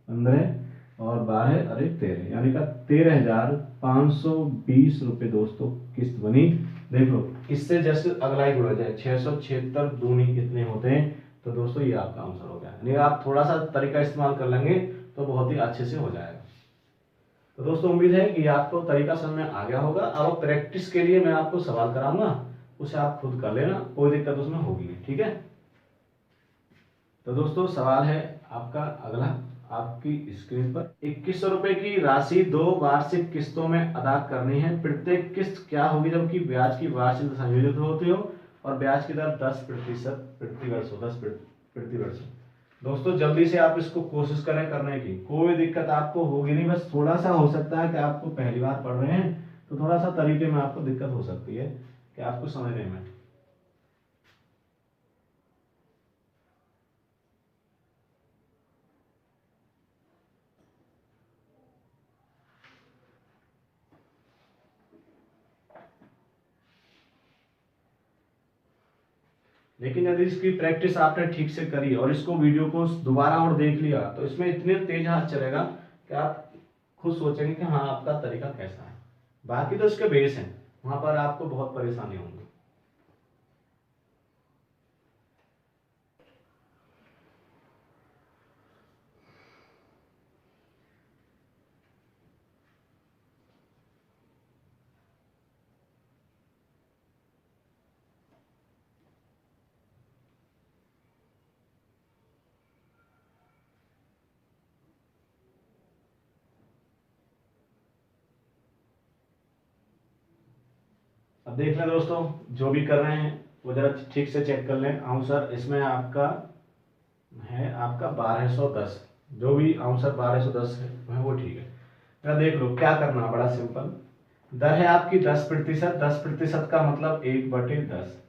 15 और 12 और 1 13, यानी का 13,520 रुपए दोस्तों किस्त बनी। देख लो इससे जस्ट अगला ही जुड़ा जाए, 676 दूनी कितने होते हैं, तो दोस्तों ये आपका आंसर हो गया। यानी आप थोड़ा सा तरीका इस्तेमाल कर लेंगे तो बहुत ही अच्छे से हो जाएगा। तो दोस्तों उम्मीद है कि आपको तरीका समझ में आ गया होगा। अब प्रैक्टिस के लिए मैं आपको सवाल कराऊंगा, उसे आप खुद कर लेना, कोई दिक्कत उसमें होगी नहीं। ठीक है, तो दोस्तों सवाल है आपका अगला आपकी स्क्रीन पर। 2100 रुपए की राशि 2 वार्षिक किस्तों में अदा करनी है। प्रत्येक किस्त क्या होगी जबकि ब्याज की वार्षिक संयोजित होती हो और ब्याज की दर 10% प्रतिवर्ष हो, 10 प्रतिवर्ष। दोस्तों जल्दी से आप इसको कोशिश करें करने की, कोई दिक्कत आपको होगी नहीं। बस थोड़ा सा हो सकता है कि आपको पहली बार पढ़ रहे हैं तो थोड़ा सा तरीके में आपको दिक्कत हो सकती है कि आपको समझने में। लेकिन यदि इसकी प्रैक्टिस आपने ठीक से करी और इसको वीडियो को दोबारा और देख लिया तो इसमें इतने तेज हाथ चलेगा कि आप खुद सोचेंगे कि हाँ आपका तरीका कैसा है। बाकी तो इसके बेस हैं, वहां पर आपको बहुत परेशानी होगी। अब देख लें दोस्तों, जो भी कर रहे हैं वो जरा ठीक से चेक कर लें आंसर। इसमें आपका है आपका 1210, जो भी आंसर 1210 है वो ठीक है। जरा देख लो क्या करना, बड़ा सिंपल। दर है आपकी 10%, 10% का मतलब 1/10।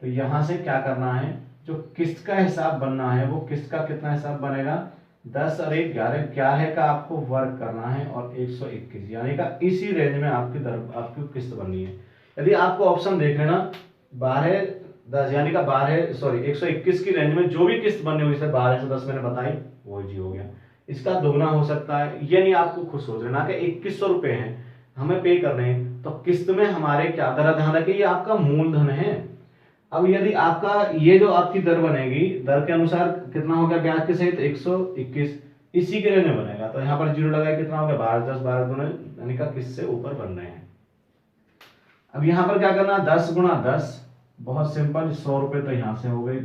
तो यहां से क्या करना है, जो किस्त का हिसाब बनना है वो किस्त का कितना हिसाब बनेगा 10 और 1 11, 11 का आपको वर्ग करना है और 121, यानी का इसी रेंज में आपकी दर आपकी किस्त बननी है। यदि आपको ऑप्शन देख लेना 12 10 यानी का 121 की रेंज में जो भी किस्त बननी हुई, 12 से 10 मैंने बताई वो जी हो गया। इसका दोगुना हो सकता है, ये नहीं आपको खुद सोच लेना कि 2100 रुपए हैं हमें पे करने हैं, तो किस्त में हमारे क्या दर, ध्यान रखिए ये आपका मूलधन है। अब यदि आपका ये जो आपकी दर बनेगी, दर के अनुसार कितना हो गया ब्याज के सहित 121, इसी के रेंज में बनेगा। तो यहाँ पर जीरो लगाए कितना हो गया 12 10 12 दूने, यानी का किस से ऊपर बन रहे हैं। अब यहां पर क्या करना 10 गुणा 10, बहुत सिंपल, 100 रुपए तो यहां से हो गए।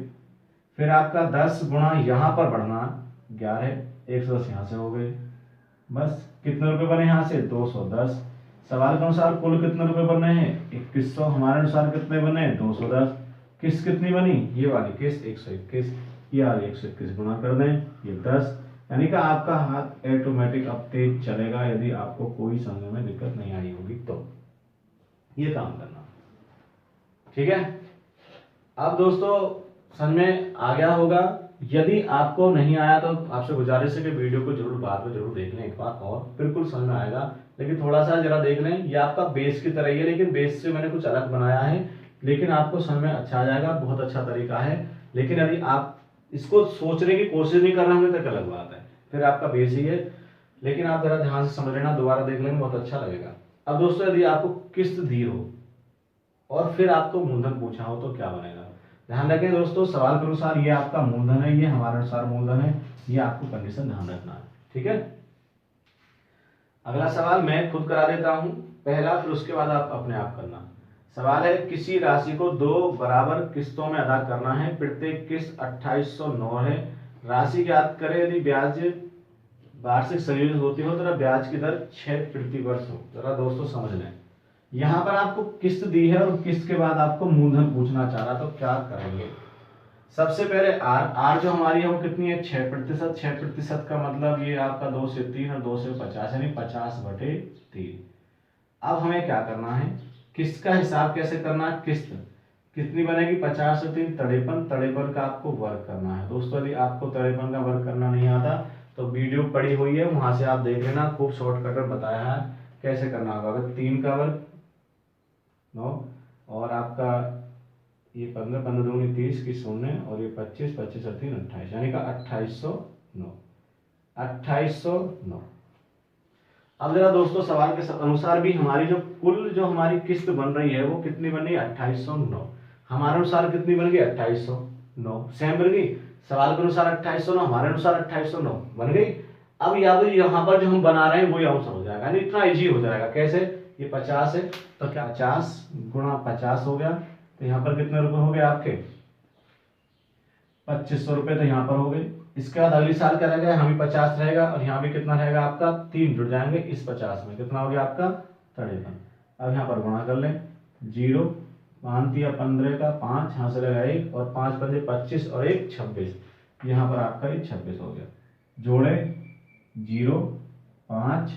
फिर आपका 10 गुणा यहां पर बढ़ना 11, 110 यहां से हो गए। बस कितने रुपए बने यहां से 210। सवाल के अनुसार कुल कितने रुपए बन रहे हैं 2100, हमारे अनुसार कितने बने 210। किस्त कितनी बनी ये वाली किस्त 121, ये वाली 121 गुणा कर दें ये 10, यानी कि आपका हाथ ऑटोमेटिक अब तेज चलेगा यदि आपको कोई समझने में दिक्कत नहीं आई होगी तो ये काम करना। ठीक है, अब दोस्तों समझ में आ गया होगा यदि आपको नहीं आया तो आपसे गुजारिश है कि वीडियो को जरूर बाद में जरूर देख लें एक बार, और बिल्कुल समझ में आएगा। लेकिन थोड़ा सा जरा देख लें, ये आपका बेस की तरह ही है, लेकिन बेस से मैंने कुछ अलग बनाया है, लेकिन आपको समझ में अच्छा आ जाएगा। बहुत अच्छा तरीका है। लेकिन यदि आप इसको सोचने की कोशिश नहीं कर रहे होंगे तो अलग बात है, फिर आपका बेस ही है। लेकिन आप जरा ध्यान से समझ लेना, दोबारा देख लेंगे, बहुत अच्छा लगेगा। अब दोस्तों, यदि आपको किस्त दी हो और फिर आपको मूलधन पूछा हो तो क्या बनेगा। ध्यान रखें दोस्तों, सवाल के अनुसार ये आपका मूलधन है, ये हमारे अनुसार मूलधन है, ये आपको कंडीशन ध्यान रखना है। ठीक है, अगला सवाल मैं खुद करा देता हूं पहला, फिर उसके बाद आप अपने आप करना। सवाल है, किसी राशि को 2 बराबर किस्तों में अदा करना है, प्रत्येक किस्त 2809 है। राशि ज्ञात करें यदि ब्याज वार्षिक संयोजित होती हो तो ब्याज की दर 6 प्रति वर्ष हो। जरा दोस्तों समझ लें, यहां पर आपको किस्त दी है और किस्त के बाद आपको मूलधन पूछना चाह रहा, तो क्या करेंगे। सबसे पहले आर जो हमारी है वो कितनी है, 6%। 6% का मतलब ये आपका 2 से 3 और 2 से 50, यानी 50/3। अब हमें क्या करना है, किस्त का हिसाब कैसे करना है। किस्त कितनी बनेगी, 50 से 3 53 का आपको वर्क करना है। दोस्तों यदि आपको 53 का वर्क करना नहीं आता तो वीडियो पड़ी हुई है, वहां से आप देख लेना, खूब शॉर्टकट में बताया है कैसे करना होगा। अगर 3 का वर्क 9 और आपका ये 15 15 दूनी 30 की 0 और ये 25 25 और 3 28, यानी का 2809। 2809। अब जरा दोस्तों सवाल के अनुसार भी हमारी जो कुल जो हमारी किस्त बन रही है वो कितनी बन रही है, 2809। हमारे अनुसार कितनी बन गई, 2809। सेम बन गई, सवाल के अनुसार 2809, हमारे अनुसार 2809 बन गई। अब यहाँ पर जो हम बना रहे हैं वही आंसर हो जाएगा, यानी इतना इजी हो जाएगा। कैसे, ये 50 है तो क्या 50 गुणा 50 हो गया, तो यहाँ पर कितने रुपए हो गए आपके, 2500 रुपए तो यहाँ पर हो गए। इसके बाद अगली साल क्या रहेगा, यहाँ भी 50 रहेगा और यहाँ भी कितना रहेगा आपका, 3 जुड़ जाएंगे इस 50 में, कितना हो गया आपका 53। अब यहाँ पर गुणा कर लें, 0 5 दिया 15 का 5, यहाँ से लगा 1 और 5 पंजे 25 और 1 26, यहाँ पर आपका ये 26 हो गया। जोड़े 0 5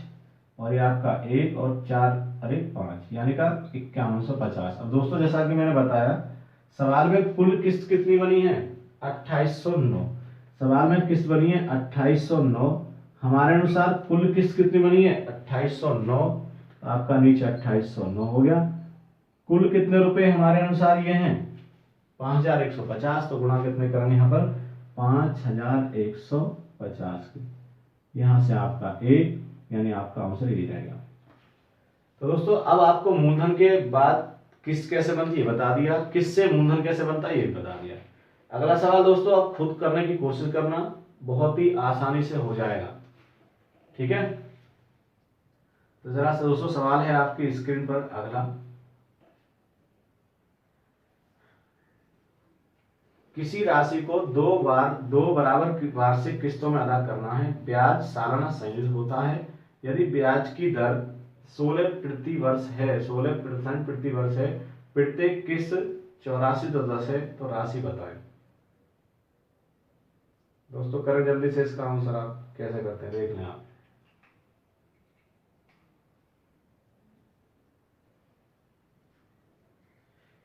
और ये आपका 1 और 4 और 1 5, यानी का 5150। अब दोस्तों जैसा कि मैंने बताया, सवाल में कुल किस्त कितनी बनी है, 2809। सवाल में किस्त बनी है 2809, हमारे अनुसार कुल किस्त कितनी बनी है 2809, आपका नीचे 2809 हो गया। कुल कितने रुपए हमारे अनुसार ये हैं 5150, तो गुणा कितने करेंगे यहाँ पर 5150 की, यहां से आपका 1, यानी आपका आंसर ये रहेगा। तो दोस्तों अब आपको मूलधन के बाद किस्त कैसे बनती है बता दिया, किस्त से मूलधन कैसे बनता है ये बता दिया। अगला सवाल दोस्तों आप खुद करने की कोशिश करना, बहुत ही आसानी से हो जाएगा। ठीक है, तो जरा से दोस्तों सवाल है आपकी स्क्रीन पर अगला, किसी राशि को 2 बराबर वार्षिक किस्तों में अदा करना है, ब्याज सालाना संयोजित होता है। यदि ब्याज की दर 16 प्रति वर्ष है, 16% प्रति वर्ष है, प्रत्येक किस्त 8410 है, तो राशि बताएं। दोस्तों करें जल्दी से इसका आंसर, आप कैसे करते हैं देख लें आप।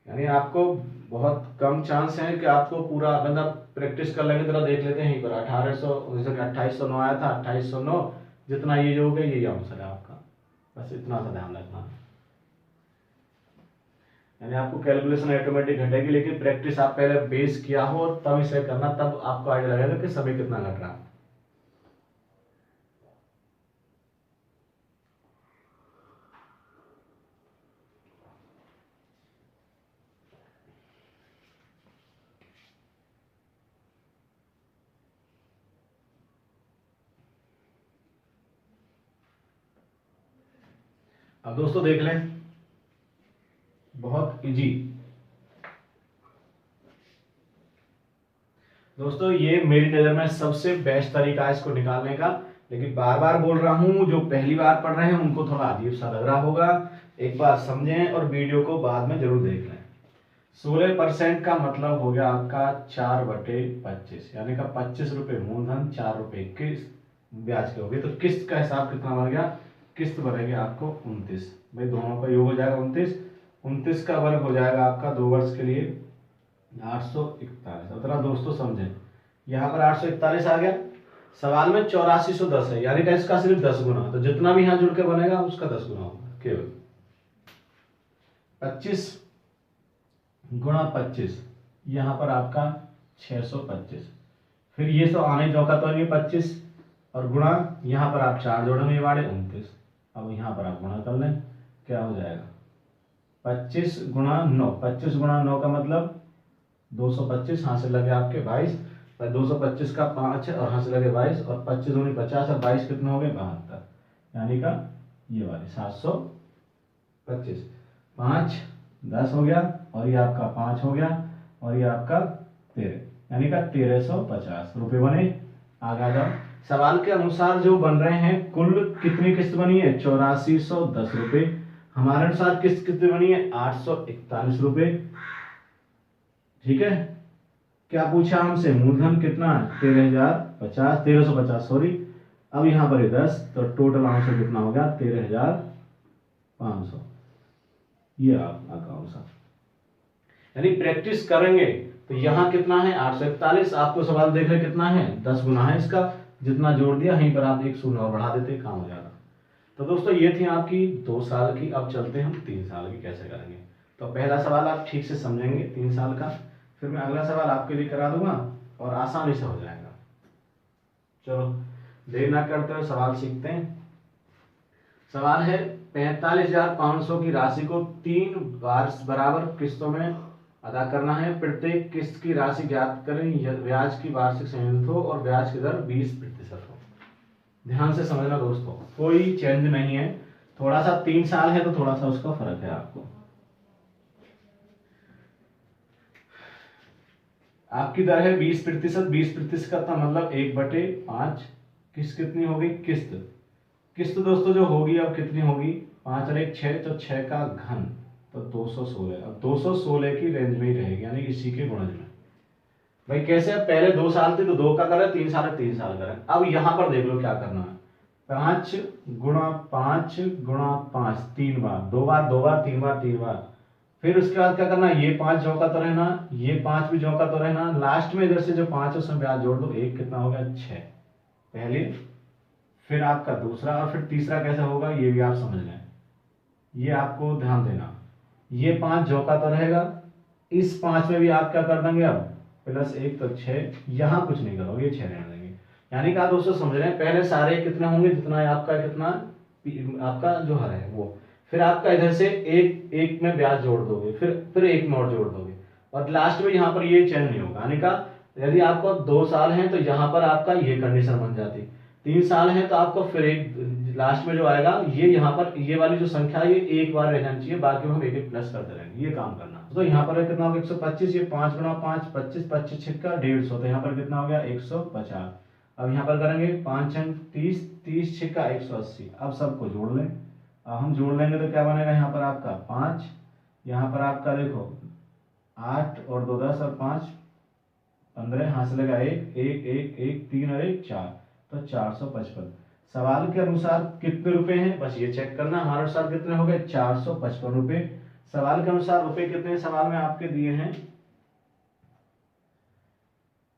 यानी आपको बहुत कम चांस है कि आपको पूरा, मतलब प्रैक्टिस कर लेंगे, जरा देख लेते हैं यहीं पर 1800, जैसे 2809 आया था, 2809 जितना ये जो हो गया यही आंसर है आपका, बस इतना सा ध्यान रखना। यानी आपको कैलकुलेशन ऑटोमेटिक घटेगी, लेकिन प्रैक्टिस आप पहले बेस किया हो तब इसे करना, तब आपको आइडिया लगेगा कि समय कितना घट रहा है। अब दोस्तों देख लें, बहुत इजी दोस्तों, ये मेरी नजर में सबसे बेस्ट तरीका है इसको निकालने का। लेकिन बार बार बोल रहा हूं, जो पहली बार पढ़ रहे हैं उनको थोड़ा अजीब सा लग रहा होगा, एक बार समझें और वीडियो को बाद में जरूर देख लें। 16% का मतलब हो गया आपका 4/25, यानी का 25 रुपए मूलधन, 4 रुपए किस्त ब्याज के हो गए, तो किस्त का हिसाब कितना बन गया, किस्त बनेगी आपको 29, भाई दोनों का योग हो जाएगा 29, 29 का वर्ग हो जाएगा आपका 2 वर्ष के लिए 841। जरा दोस्तों समझें, यहाँ पर 841 आ गया। सवाल में 8410 है, यानी कि इसका सिर्फ 10 गुना, तो जितना भी यहाँ जुड़ के बनेगा उसका 10 गुना होगा केवल। 25 गुणा 25, यहाँ पर आपका 625। फिर ये सब आने चौका तो नहीं 25 और गुणा, यहाँ पर आप 4 जोड़ेंगे, ये बाड़े 29। अब यहाँ पर आप गुणा कर लें, क्या हो जाएगा 25 गुणा 9। 25 गुणा 9 का मतलब 225, हाथ से लगे आपके 22, 225 का 5 और हाथ से लगे 22, और 25 दूनी 50 और 22 कितने हो गए 72, यानी का ये वाले 725। 5 10 हो गया, और ये आपका 5 हो गया, और ये आपका 13, यानी का 1350 रुपये बने। आगे जाओ, सवाल के अनुसार जो बन रहे हैं कुल कितनी किस्त बनी है 8410 रुपये। हमारे अनुसार किस्त कितनी बनी है 841 रुपये। ठीक है, क्या पूछा हमसे, मूलधन कितना है 1350 सॉरी। अब यहाँ पर 10, तो टोटल आंसर कितना हो गया 13,500। ये आपका आंसर, यानी प्रैक्टिस करेंगे तो यहाँ कितना है 841। आपको सवाल देख रहे कितना है 10 गुना है इसका, जितना जोड़ दिया यहीं पर आप एक शून्य और बढ़ा देते काम हो जाता। तो दोस्तों ये थी आपकी 2 साल की। अब चलते हैं हम 3 साल की कैसे करेंगे। तो पहला सवाल आप ठीक से समझेंगे 3 साल का, फिर मैं अगला सवाल आपके लिए करा दूंगा और आसानी से हो जाएगा। चलो देर ना करते हुए सवाल सीखते हैं। सवाल है 45,500 की राशि को 3 बार बराबर किस्तों में अदा करना है। प्रत्येक किस्त की राशि ज्ञात करें, ब्याज की वार्षिक संयोजित हो और ब्याज की दर 20% हो। ध्यान से समझना दोस्तों, कोई चेंज नहीं है, थोड़ा सा 3 साल है तो थोड़ा सा उसका फर्क है आपको। आपकी दर है 20%। 20% का मतलब 1/5। किस्त कितनी होगी, किस्त दोस्तों जो होगी अब कितनी होगी, 5 और 1 6, तो 6 का घन, तो 216। अब 216 की रेंज में ही रहेगी, यानी इसी के गुणज में। भाई कैसे, अब पहले 2 साल थे तो 2 का करें, 3 साल है 3 साल करें। अब यहां पर देख लो क्या करना है, 5 गुणा 5 गुणा 5, 3 बार, 2 बार 2 बार, 3 बार 3 बार। फिर उसके बाद क्या करना, ये 5 जौका तो रहना, ये 5 भी जौका तो रहना, लास्ट में इधर से जो 5 है उसमें ब्याज जोड़ दो, 1 कितना हो गया 6 पहले, फिर आपका दूसरा, और फिर तीसरा कैसे होगा ये भी आप समझ लें। ये आपको ध्यान देना, ये 5 जौका तो रहेगा, इस 5 में भी आप क्या कर देंगे अब +1 तो 6, यहां कुछ नहीं करोगे, 6 रहने देंगे। यानी कि आप दोस्तों समझ रहे हैं, पहले सारे कितने होंगे, जितना है आपका, कितना आपका जो हर है वो, फिर आपका इधर से एक में ब्याज जोड़ दोगे, फिर एक में और जोड़ दोगे, और लास्ट में यहाँ पर ये चेंज नहीं होगा। यानी का यदि आपको 2 साल है तो यहाँ पर आपका ये कंडीशन बन जाती, 3 साल है तो आपको फिर एक लास्ट में जो आएगा, ये यहाँ पर ये वाली जो संख्या ये एक बार रह जानी चाहिए, बाकी हम एक प्लस करते रहेंगे, ये काम करना। तो यहाँ पर कितना होगा 125, ये 5 गुणा 5 25, 25 छिक्का 150, तो यहाँ पर कितना हो गया 150। अब यहाँ पर करेंगे 5 30, 30 छिक्का 180। अब सबको जोड़ लें, अब हम जोड़ लेंगे तो क्या बनेगा, यहाँ पर आपका 5, यहाँ पर आपका देखो 8 और 2 10 और 5 15, हाथ से लगा 1 1 1 1 3 और 1 4, तो 455। सवाल के अनुसार कितने रुपए हैं, बस ये चेक करना। हमारे अनुसार कितने हो गए 455 रुपए। सवाल के अनुसार रुपए कितने हैं, सवाल में आपके दिए हैं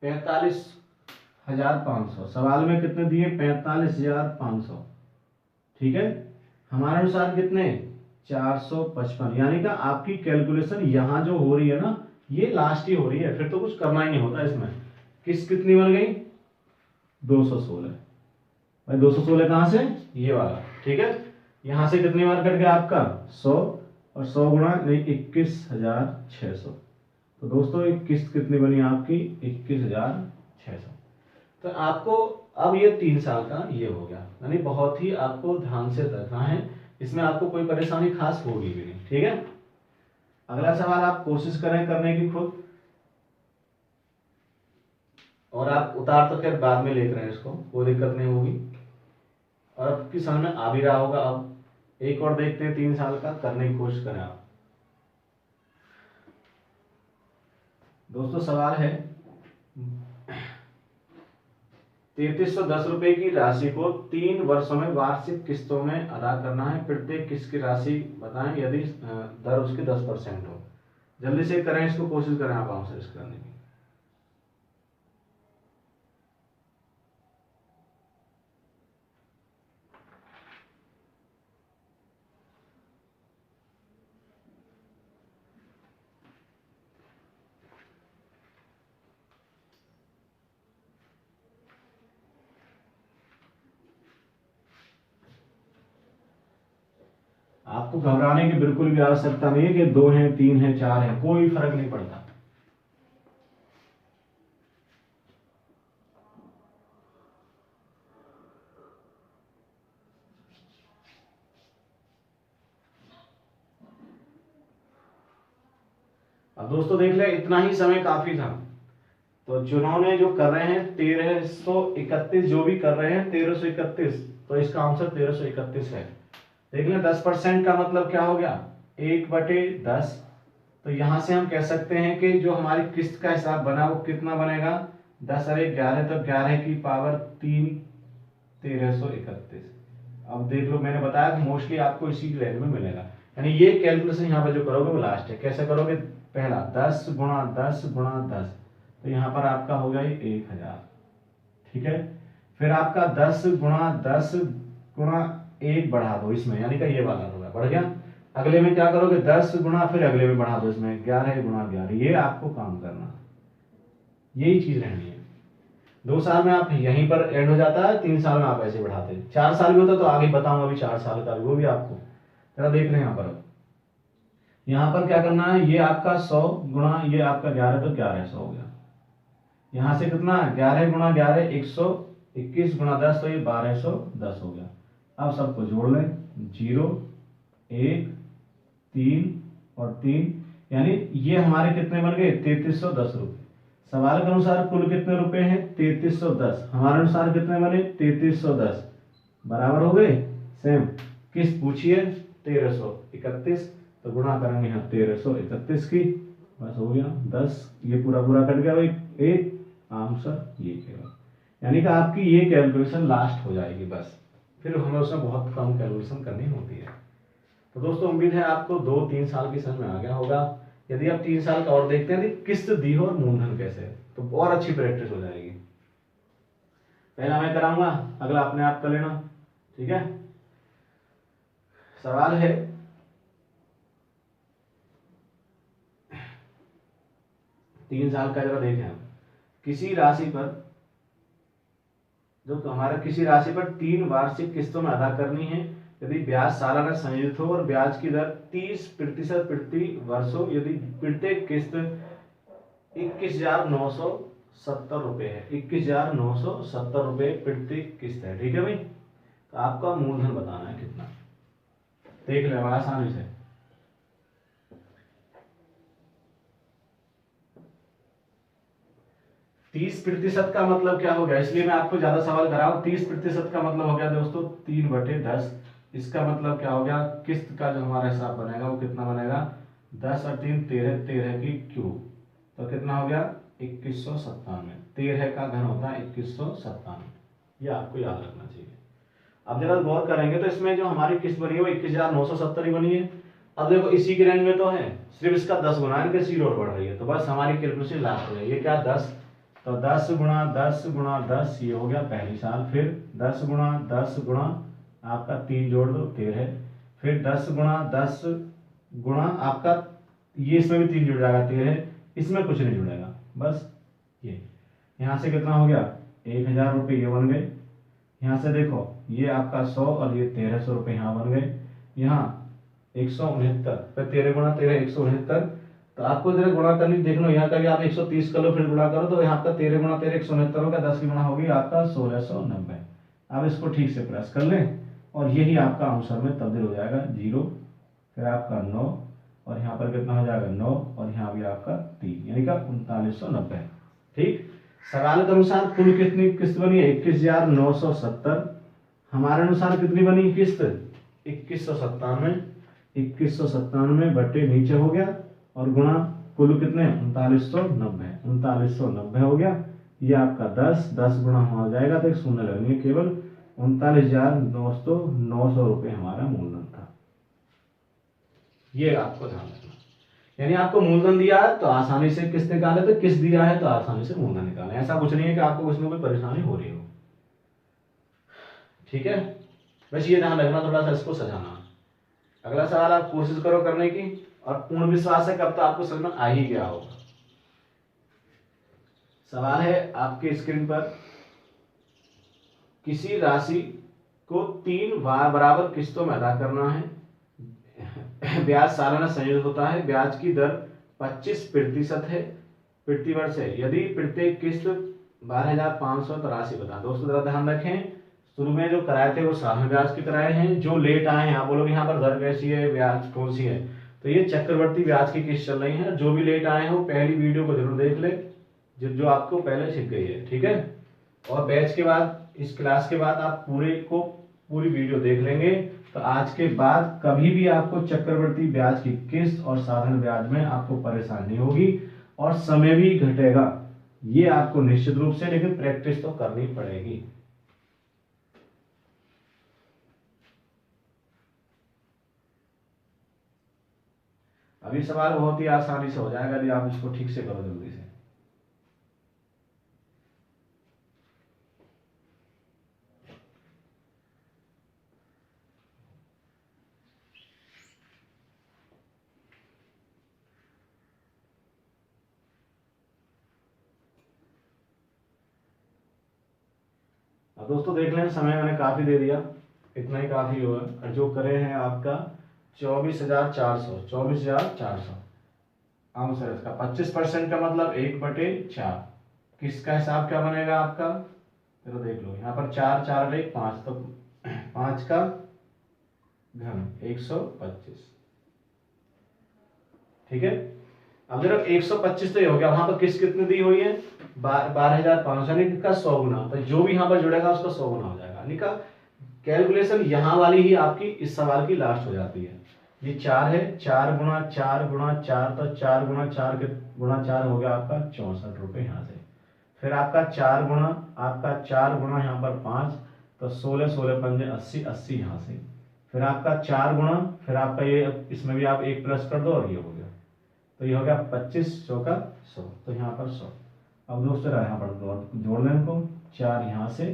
45,500। सवाल में कितने दिए 45,500। ठीक है, हमारे अनुसार कितने 455, यानी कि आपकी कैलकुलेशन यहां जो हो रही है ना, ये लास्ट ही हो रही है, फिर तो कुछ करना ही नहीं होता इसमें। किस कितनी बन गई 216। भाई 216 कहां से, ये वाला। ठीक है, यहां से कितनी बार कट गया आपका 100, और 100 गुणा 21,600। तो दोस्तों एक किस्त कितनी बनी आपकी 21,600। तो आपको अब ये 3 साल का ये हो गया, यानी बहुत ही आपको ध्यान से रखना है, इसमें आपको कोई परेशानी खास होगी भी नहीं। ठीक है, अगला सवाल आप कोशिश करें करने की खुद, और आप उतार तो खैर बाद में लेकर हैं इसको, कोई दिक्कत नहीं होगी, और आपकी समझ में आ भी रहा होगा। अब एक और देखते हैं 3 साल का, करने की कोशिश करें आप। दोस्तों सवाल है 3310 रुपए की राशि को 3 वर्षों में वार्षिक किस्तों में अदा करना है। प्रत्येक किस्त की राशि बताएं यदि दर उसकी 10% हो। जल्दी से करें इसको, कोशिश करें आप आंसर करने की। आपको घबराने की बिल्कुल भी आवश्यकता नहीं है कि 2 है 3 है 4 है, कोई फर्क नहीं पड़ता। अब दोस्तों देख ले, इतना ही समय काफी था। तो जिन्होंने जो कर रहे हैं 1331, जो भी कर रहे हैं 1331, तो इसका आंसर 1331 है। देख लें 10% का मतलब क्या हो गया, 1/10। तो यहां से हम कह सकते हैं कि जो हमारी किस्त का हिसाब बना वो कितना बनेगा, 10 और 11, तो 11 की पावर 3, 1331। अब देख लो, मैंने बताया कि मोस्टली आपको इसी रेंज में मिलेगा। यानी ये कैलकुलेशन यहाँ पर जो करोगे वो लास्ट है। कैसे करोगे, पहला 10 गुणा 10 गुणा 10, तो यहाँ पर आपका हो गया 1000। ठीक है, फिर आपका 10 गुणा 10 गुणा 1 बढ़ा दो इसमें, यानी कि ये वाला होगा, बढ़ गया। अगले में क्या करोगे, 10 गुणा, फिर अगले में बढ़ा दो इसमें 11 गुणा 11। ये आपको काम करना, यही चीज रहनी है। 2 साल में आप यहीं पर एंड हो जाता है, 3 साल में आप ऐसे बढ़ाते, 4 साल भी होता तो आगे बताऊंगा अभी 4 साल का भी, वो भी आपको जरा देख लें। यहाँ पर क्या करना है, ये आपका 100 गुणा ये आपका 11, तो 1100 हो गया। यहां से कितना, 11 गुणा 11 121 गुणा 10, तो ये 1210 हो गया। अब सबको जोड़ लें, 0 1 3 और 3, यानी ये हमारे कितने बन गए, 3310 रुपए। सवाल के अनुसार कुल कितने रुपए हैं, 3310। हमारे अनुसार कितने बने, 3310, बराबर हो गए सेम। किस्त पूछिए 1331, तो गुणा करेंगे यहाँ 1331 की, बस हो गया 10, ये पूरा पूरा कट गया भाई, एक आंसर ये केवल। यानी कि आपकी ये कैलकुलेशन लास्ट हो जाएगी बस, फिर हमें उसमें बहुत कम कैलकुलेशन करनी होती है। तो दोस्तों उम्मीद है आपको 2-3 साल की समझ में आ गया होगा। यदि आप 3 साल का और देखते हैं कि किस्त दी हो और मूलधन कैसे है, तो और अच्छी प्रैक्टिस हो जाएगी। पहला मैं कराऊंगा, अगला अपने आप कर लेना, ठीक है। सवाल है, तीन साल का जरा देखें हम। किसी राशि पर, जो हमारा किसी राशि पर 3 वार्षिक किस्तों में अदा करनी है, यदि ब्याज सालाना संयोजित हो और ब्याज की दर 30% प्रति वर्ष हो, यदि प्रत्येक किस्त 21,970 रुपए है, 21,970 रुपए प्रति किस्त है, ठीक है भाई। तो आपका मूलधन बताना है कितना, देख ले आसानी से। 30% का मतलब क्या हो गया, इसलिए मैं आपको ज्यादा सवाल करा हूं। 30% का मतलब हो गया दोस्तों 3/10। इसका मतलब क्या हो गया, किस्त का जो हमारा हिसाब बनेगा वो कितना बनेगा, 10 और 3 13, 13 की क्यूब, तो कितना हो गया 2197। 13 का घन होता है 2197, ये आपको याद रखना चाहिए। अब जरा गौर करेंगे तो इसमें जो हमारी किस्त बनी है वो 21,970 ही बनी है। अब देखो इसी के रेंज में तो है, सिर्फ इसका 10 गुना है, इनके जीरो बढ़ रही है, तो बस हमारी कैलकुलेशन लास्ट हो जाएगी। ये क्या 10, तो 10 गुणा 10 गुणा 10, ये हो गया पहली साल। फिर 10 गुणा 10 गुणा आपका 3 जोड़ दो 13, फिर 10 गुणा 10 गुणा आपका ये, इसमें भी 3 जुड़ जाएगा 13, इसमें कुछ नहीं जुड़ेगा, बस ये। यहाँ से कितना हो गया 1,000 रुपये ये बन गए। यहाँ से देखो ये आपका 100 और ये 1300 रुपये यहाँ बन गए। यहाँ 169, फिर 13 गुणा 13 169, तो आपको इधर गुणा करनी, देख लो यहाँ का भी आप 130 कर लो, फिर गुणा करो, तो यहाँ का 13 गुणा 13 169 होगा, 10 की गुणा होगी आपका 1690। अब इसको ठीक से प्रेस कर लें और यही आपका आंसर में तब्दील हो जाएगा 0, फिर आपका 9 और यहाँ पर कितना हो जाएगा 9 और यहाँ भी आपका 3, यानी का 3990। ठीक, सवाल के अनुसार कुल कितनी किस्त बनी है 21,970। हमारे अनुसार कितनी बनी किस्त 2197, 2197 बटे नीचे हो गया और गुणा कुल कितने 3990, 3990 हो गया। ये आपका 10 गुणा हो जाएगा तो एक शून्य लगेंगे, केवल 39,900 रुपये हमारा मूलधन था। ये आपको ध्यान रखना, यानी आपको मूलधन दिया है तो आसानी से किस्त निकाले, तो किस्त दिया है तो आसानी से मूलधन निकाले। ऐसा कुछ नहीं है कि आपको उसमें कोई परेशानी हो रही हो, ठीक है। बस ये ध्यान रखना, थोड़ा सा इसको सजाना। अगला सवाल आप कोशिश करो करने की, और पूर्ण विश्वास है कब तो आपको समझ में आ ही गया होगा। सवाल है आपके स्क्रीन पर, किसी राशि को 3 बराबर किस्तों में अदा करना है, ब्याज सालाना संयोजित होता है। ब्याज की दर 25% है प्रति वर्ष है। यदि प्रत्येक किस्त 12,583 बता। दोस्तों जरा ध्यान रखें, शुरू में जो कराए थे वो सालाना ब्याज के कराए हैं। जो लेट आए हैं, आप बोलोगे यहाँ पर दर कैसी है, ब्याज कौन सी है, तो ये चक्रवर्ती ब्याज की किस्त चल रही है। जो भी लेट आए हैं वो पहली वीडियो को जरूर देख ले, जो आपको पहले छिप गई है, ठीक है। और बैच के बाद, इस क्लास के बाद आप पूरी वीडियो देख लेंगे, तो आज के बाद कभी भी आपको चक्रवर्ती ब्याज की किस्त और साधारण ब्याज में आपको परेशानी नहीं होगी और समय भी घटेगा, ये आपको निश्चित रूप से, लेकिन प्रैक्टिस तो करनी पड़ेगी। अभी सवाल बहुत ही आसानी से हो जाएगा यदि आप इसको ठीक से करो जल्दी से। अब दोस्तों देख लें, समय मैंने काफी दे दिया, इतना ही काफी होगा। और जो करे हैं आपका 24,400, 24,400 आंसर इसका। 25% का मतलब 1/4। किसका हिसाब क्या बनेगा आपका, चलो देख लो। यहाँ पर 4 4 1 5, तो 5 का घन 125, ठीक है। अब जरा 125 तो ये हो गया, वहां पर किस कितनी दी हुई है, 12,500, यानी का 100 गुना। तो जो भी यहाँ पर जुड़ेगा उसका 100 गुना हो जाएगा, यानी का कैलकुलेशन यहाँ वाली ही आपकी इस सवाल की लास्ट हो जाती है। ये 4 है, 4 गुणा 4 गुणा 4, तो 4 गुणा 4 के गुणा 4 हो गया आपका 64 रुपए यहाँ से। फिर आपका 4 गुणा, आपका 4 गुणा यहाँ पर 5, तो 16 16 पंजे 80, 80 यहाँ से। फिर आपका 4 गुणा, फिर आपका ये, इसमें भी आप 1 प्लस कर दो और ये हो गया, तो ये हो गया 25 चौका 100, तो यहाँ पर 100। अब दोस्तों यहाँ पर जोड़ लें इनको, 4 यहाँ से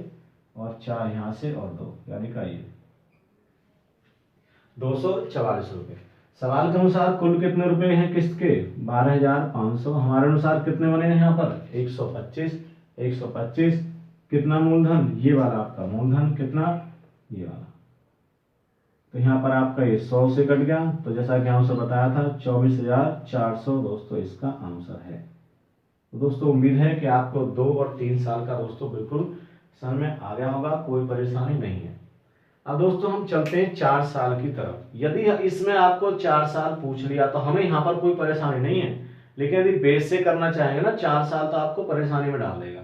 और 4 यहाँ से और 2, यानी का ये 244 रुपए। सवाल के अनुसार कुल कितने रुपए हैं किस्त के, 12,500। हमारे अनुसार कितने बने हैं यहाँ पर, 125। 125 कितना मूलधन, ये वाला आपका मूलधन कितना, ये वाला। तो यहाँ पर आपका ये 100 से कट गया, तो जैसा कि हमसे बताया था 24,400 दोस्तों इसका आंसर है। तो दोस्तों उम्मीद है कि आपको 2 और 3 साल का दोस्तों बिल्कुल समझ में आ गया होगा, कोई परेशानी नहीं है। अब दोस्तों हम चलते हैं 4 साल की तरफ। यदि इसमें आपको 4 साल पूछ लिया तो हमें यहाँ पर कोई परेशानी नहीं है, लेकिन यदि बेस से करना चाहेंगे ना 4 साल, तो आपको परेशानी में डाल देगा।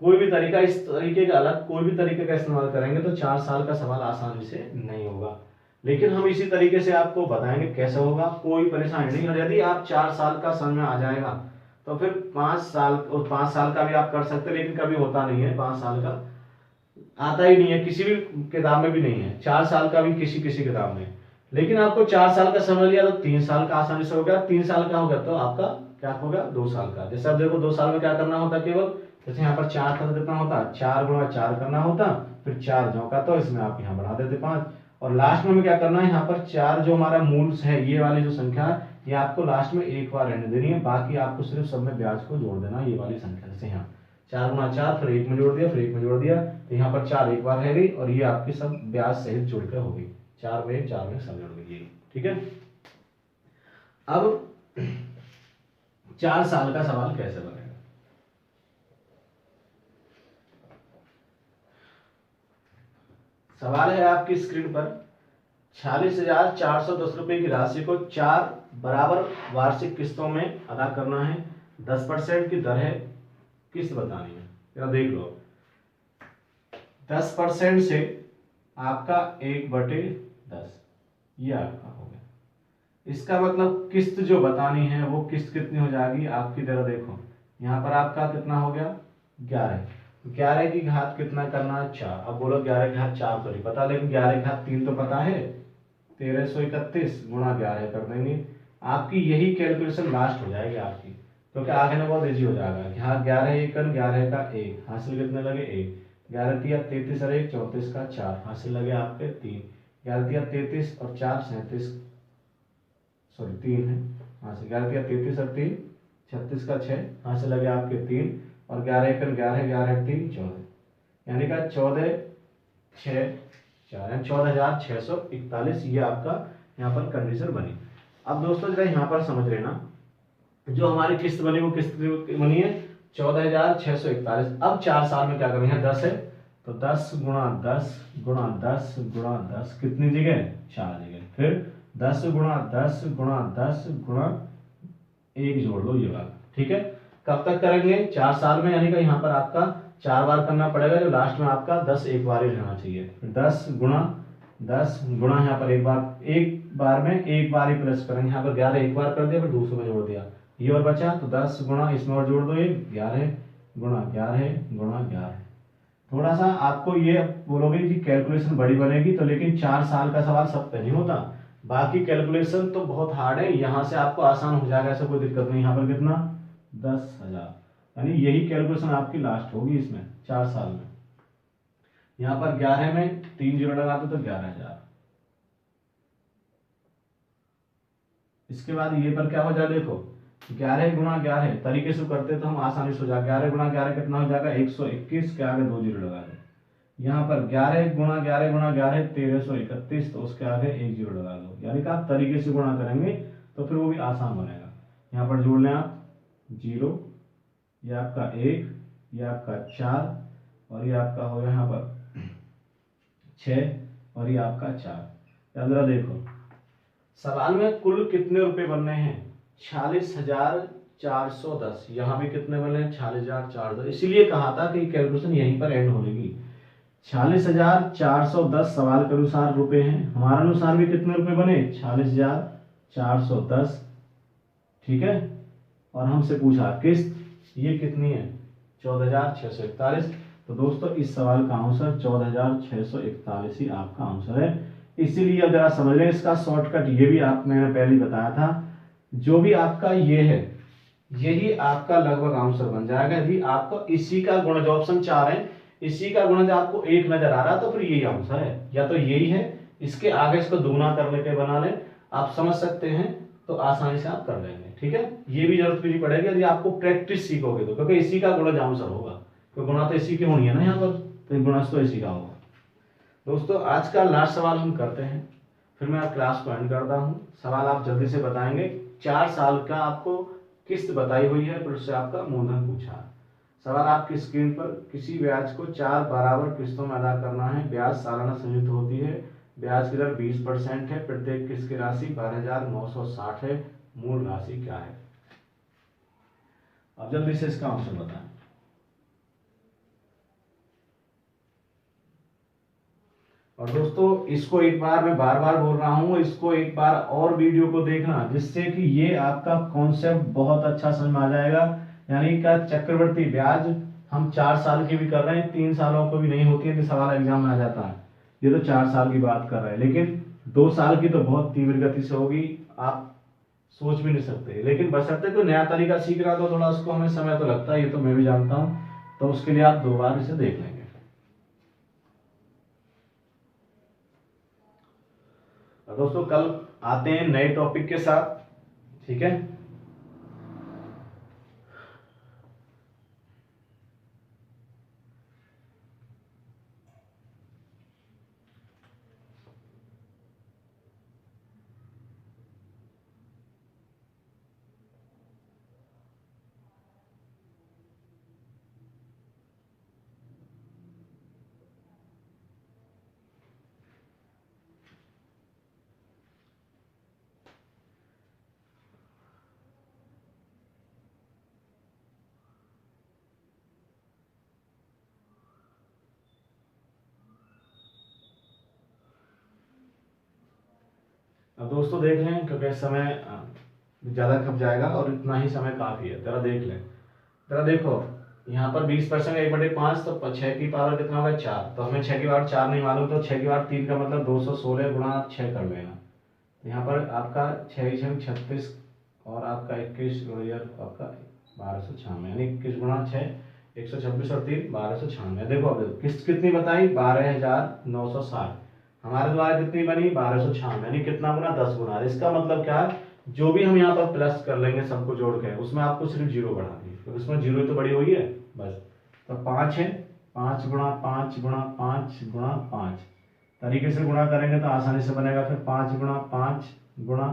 कोई भी तरीका, इस तरीके का अलग कोई भी तरीके का इस्तेमाल करेंगे तो 4 साल का सवाल आसानी से नहीं होगा, लेकिन हम इसी तरीके से आपको बताएंगे कैसे होगा, कोई परेशानी नहीं। और यदि आप 4 साल का समझ में आ जाएगा तो फिर 5 साल और 5 साल का भी आप कर सकते हैं, लेकिन कभी होता नहीं है 5 साल का, आता ही नहीं है, किसी भी किताब में भी नहीं है। 4 साल का भी किसी किसी किताब में, लेकिन आपको 4 साल का समझ लिया तो 3 साल का आसानी से हो गया। 3 साल का हो गया तो आपका क्या होगा, 2 साल का। जैसे अब देखो 2 साल में क्या करना होता है, केवल जैसे यहाँ पर 4 था तो कितना होता, 4 गुणा 4 करना होता, फिर 4 जो का, तो इसमें आप यहाँ बढ़ा देते 5, और लास्ट में हमें क्या करना है, यहाँ पर 4 जो हमारा मूल है, ये वाली जो संख्या है, ये आपको लास्ट में एक बार रहने देनी है, बाकी आपको सिर्फ सब में ब्याज को जोड़ देना, ये वाली संख्या। जैसे यहाँ 4 गुणा 4, फिर 1 में जोड़ दिया, फिर 1 में जोड़ दिया, तो यहाँ पर 4 एक बार रह गई, और ये आपकी सब ब्याज सहित जुड़कर हो गई, 4 में 4 में सब जुड़ गई, ठीक है। अब 4 साल का सवाल कैसे बनेगा, सवाल है आपकी स्क्रीन पर। 46,410 रुपए की राशि को 4 बराबर वार्षिक किस्तों में अदा करना है। 10% की दर है, किस्त बतानी है। जरा देख लो, 10% से आपका 1/10, ये आपका हो गया। इसका मतलब किस्त जो बतानी है वो किस्त कितनी हो जाएगी आपकी, जरा देखो यहाँ पर आपका कितना हो गया, 11। 11 की घात कितना करना है, 4। अब बोलो 11 की घात 4 तो नहीं पता, लेकिन 11 की घात 3 तो पता है, 1331 गुणा 11 कर देंगे। आपकी यही कैलकुलेशन लास्ट हो जाएगी आपकी, क्योंकि आगे में बहुत इजी हो जाएगा कि हाँ 11 एकन 11 का 1 हासिल कितने लगे 1, 11 तिया 33 और 1 34 का 4 हासिल लगे आपके 3, 11 तिया 33 और 4 37, सॉरी 3 है हासिल, 11 तिया 33 और 3 36 का 6 हासिल लगे आपके 3, और 11 एकन 11 11 3 14, यानी का 14 6 4, यानी 14,641, ये आपका यहाँ पर कंडीशन बनी। अब दोस्तों जरा यहाँ पर समझ लेना, जो हमारी किस्त बनी वो किस्त बनी है 14,641। अब 4 साल में क्या करेंगे, 10 है तो 10 गुणा 10 गुणा 10 गुणा 10 कितनी जगह, 4 जगह। फिर 10 गुणा 10 गुणा 10 गुणा 1 जोड़ दो ये वाला, ठीक है। कब तक करेंगे, 4 साल में, यानी कि यहाँ पर आपका 4 बार करना पड़ेगा, जो लास्ट में आपका 10 एक बार ही रहना चाहिए। 10 गुणा 10 गुणा यहाँ पर एक बार में एक बार ही प्लस करेंगे, यहाँ पर 11 एक बार कर दिया, फिर दूसरे में जोड़ दिया, ये और बचा तो 10 गुणा इसमें और जोड़ दो, ये 11 गुणा 11 गुणा 11। थोड़ा सा आपको ये बोलोगे कि कैलकुलेशन बड़ी बनेगी, तो लेकिन 4 साल का सवाल सब पे नहीं होता, बाकी कैलकुलेशन तो बहुत हार्ड है, यहाँ से आपको आसान हो जाएगा, ऐसा कोई दिक्कत नहीं। यहाँ पर कितना, 10,000, यानी यही कैलकुलेशन आपकी लास्ट होगी इसमें 4 साल में। यहाँ पर 11 में 3 जीरो लगा दो तो 11,000। इसके बाद ये पर क्या हो जाए, देखो 11 गुणा 11 तरीके से करते तो हम आसानी से हो जाए, 11 गुणा 11 कितना हो जाएगा, 121 के आगे 2 जीरो लगा दो। यहाँ पर 11 गुणा 11 गुणा 11 1331, तो उसके आगे 1 जीरो लगा दो, यानी कि आप तरीके से गुणा करेंगे तो फिर वो भी आसान बनेगा। यहाँ पर जोड़ लें आप 0, ये आपका 1, ये आपका 4 और ये आपका हो गया यहाँ पर 6 और ये आपका 4। जरा देखो सवाल में कुल कितने रुपए बनने हैं, 46,410। यहाँ भी कितने बने, 46,410, इसीलिए कहा था कि कैलकुलेशन यहीं पर एंड होगी। 46,410 सवाल के अनुसार रुपए हैं, हमारे अनुसार भी कितने रुपए बने, 46,410, ठीक है। और हमसे पूछा किस्त ये कितनी है, 14,641। तो दोस्तों इस सवाल का आंसर 14,641 ही आपका आंसर है। इसीलिए अब जरा समझ लें इसका शॉर्टकट, ये भी आप मैंने पहले ही बताया था, जो भी आपका ये है यही आपका लगभग आंसर बन जाएगा। यदि आपको इसी का गुणा, जो ऑप्शन 4 है इसी का गुणा जब आपको 1 नजर आ रहा है तो फिर यही आंसर है, या तो यही है, इसके आगे इसको दुगना करने के बना लें, आप समझ सकते हैं तो आसानी से आप कर लेंगे, ठीक है। ये भी जरूरत भी नहीं पड़ेगी यदि आपको प्रैक्टिस सीखोगे तो, क्योंकि इसी का गुणा आंसर होगा, तो गुणा तो इसी की होनी है ना यहाँ पर, तो गुणा तो इसी का होगा। दोस्तों आज का लास्ट सवाल हम करते हैं, फिर मैं आप क्लास को एंड करता हूं। सवाल आप जल्दी से बताएंगे। 4 साल का आपको किस्त बताई हुई है, फिर उससे आपका मूलधन पूछा। सवाल आपकी स्क्रीन पर, किसी ब्याज को 4 बराबर किस्तों में अदा करना है, ब्याज सालाना संयुक्त होती है, ब्याज की दर 20% है, प्रत्येक किस्त की राशि 12,960 है, मूल राशि क्या है। अब जल्दी से इसका आंसर बताएं। और दोस्तों इसको एक बार मैं बार बार बोल रहा हूं, इसको एक बार और वीडियो को देखना, जिससे कि ये आपका कॉन्सेप्ट बहुत अच्छा समझ में आ जाएगा। यानी का चक्रवृद्धि ब्याज हम 4 साल की भी कर रहे हैं, 3 सालों को भी नहीं होती है कि सवाल एग्जाम में आ जाता है, ये तो 4 साल की बात कर रहे हैं, लेकिन 2 साल की तो बहुत तीव्र गति से होगी, आप सोच भी नहीं सकते। लेकिन बशर्ते कोई नया तरीका सीख रहा तो थोड़ा उसको हमें समय तो लगता है, ये तो मैं भी जानता हूँ, तो उसके लिए आप 2 बार इसे देख लेंगे। दोस्तों कल आते हैं नए टॉपिक के साथ, ठीक है। अब दोस्तों देख लें, क्योंकि समय ज़्यादा खप जाएगा और इतना ही समय काफ़ी है। जरा देख लें, जरा देखो यहाँ पर 20% 1/5, तो 6 की पावर कितना होगा, 4। तो हमें 6 की पावर 4 नहीं मालूम, तो 6 की पावर 3 का मतलब 216 गुणा आप 6 कर लेना। यहाँ पर आपका 6 36 और आपका 21 आपका 1296, यानी 21 गुणा 6 126 और 3 1296। देखो अब किस्त कितनी बताई, 12,960, हमारे द्वारा कितनी बनी, 1296, यानी कितना गुना, 10 गुना। इसका मतलब क्या है, जो भी हम यहाँ पर प्लस कर लेंगे सबको जोड़ के, उसमें आपको सिर्फ 0 बढ़ा दी, तो उसमें 0 तो बड़ी हुई है बस। तो 5 है, 5 गुणा 5 गुणा 5 गुणा 5 तरीके से गुणा करेंगे तो आसानी से बनेगा। फिर 5 गुणा 5 गुणा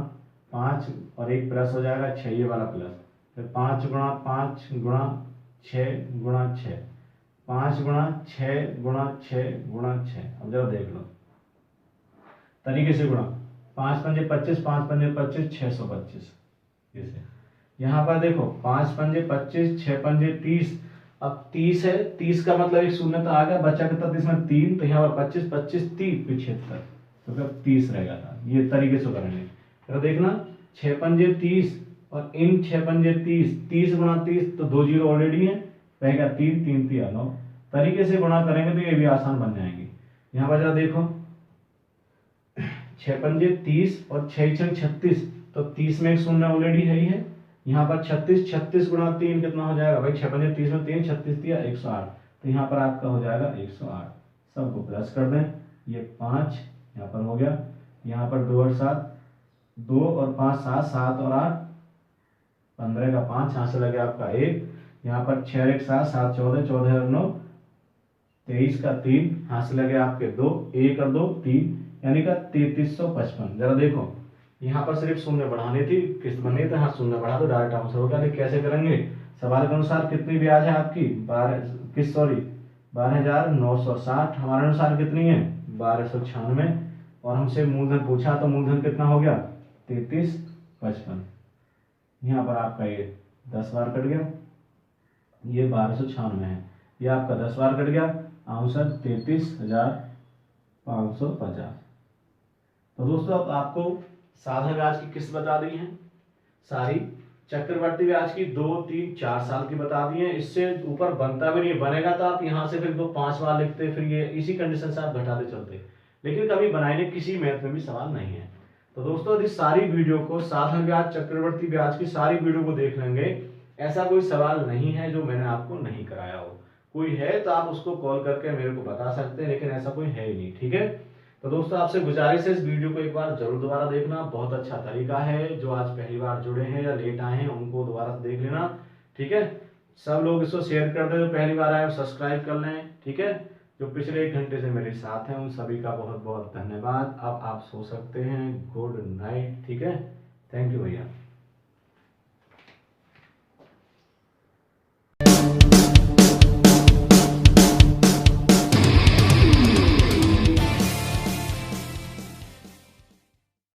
5 और 1 प्लस हो जाएगा 6, ये वाला प्लस, फिर 5 गुणा 5 गुणा 6 गुणा 6, 5 गुणा 6 गुणा 6 गुणा 6। अब जरा देख लो तरीके से गुणा, 5 पंजे 25, 5 पंजे 25, 625। इसे यहाँ पर देखो 5 पंजे 25, 6 पंजे 30। अब 30 है, 30 का मतलब एक शून्य तो आ गया, बचा कितना 30 में 3, तो यहाँ पर 25 25 30 75, तो मतलब 30 रहेगा था। ये तरीके से करेंगे। तो देखना 6 पंजे 30 और इन 6 पंजे 30, 30 गुणा 30 तो 2 जीरो ऑलरेडी है, रहेगा 3 3 3 9। तरीके से गुणा करेंगे तो ये भी आसान बन जाएंगे। यहाँ पर जरा देखो 6 पंजे 30 और 6 छंग 36, तो 30 में एक शून्य ऑलरेडी है ही है। यहाँ पर 36, 36 गुणा 3 कितना हो जाएगा भाई, 6 पंजे 30 में 3, 36 दिया 108, तो यहाँ पर आपका हो जाएगा 108। सबको प्लस कर दें, ये 5 यहाँ पर हो गया, यहाँ पर 2 और 7, 2 और 5 7, 7 और 8 15 का 5, यहाँ से लगे आपका 1, यहाँ पर 6 और 1 7, 7 14, 14 और 9 23 का 3, यहाँ से लगे आपके 2, 1 और 2 3, यानी का 3355। जरा देखो यहाँ पर सिर्फ शून्य बढ़ानी थी, किस्त बननी तो हाँ शून्य बढ़ा दो, डायरेक्ट आंसर होगा। लेकिन कैसे करेंगे, सवाल के अनुसार कितनी ब्याज है आपकी 12,960, हमारे अनुसार कितनी है 1296, और हमसे मूलधन पूछा तो मूलधन कितना हो गया 3355। यहाँ पर आपका ये 10 बार कट गया, ये 1296 है, ये आपका 10 बार कट गया, आंसर 33,550। तो दोस्तों अब आपको साधारण ब्याज की किस्त बता दी है सारी, चक्रवर्ती ब्याज की 2 3 4 साल की बता दी है। इससे ऊपर बनता भी नहीं, बनेगा तो आप यहाँ से फिर 2 5 बार लिखते, फिर ये इसी कंडीशन से आप घटाते चलते, लेकिन कभी बनाने किसी मैथ में भी सवाल नहीं है। तो दोस्तों यदि सारी वीडियो को साधारण ब्याज चक्रवर्ती ब्याज की सारी वीडियो को देख लेंगे, ऐसा कोई सवाल नहीं है जो मैंने आपको नहीं कराया हो। कोई है तो आप उसको कॉल करके मेरे को बता सकते हैं, लेकिन ऐसा कोई है ही नहीं। ठीक है, तो दोस्तों आपसे गुजारिश है इस वीडियो को एक बार जरूर दोबारा देखना, बहुत अच्छा तरीका है। जो आज पहली बार जुड़े हैं या लेट आए हैं उनको दोबारा देख लेना। ठीक है, सब लोग इसको शेयर कर दें, जो पहली बार आए सब्सक्राइब कर लें। ठीक है, जो पिछले 1 घंटे से मेरे साथ हैं उन सभी का बहुत बहुत धन्यवाद। अब आप सो सकते हैं, गुड नाइट। ठीक है, थैंक यू भैया।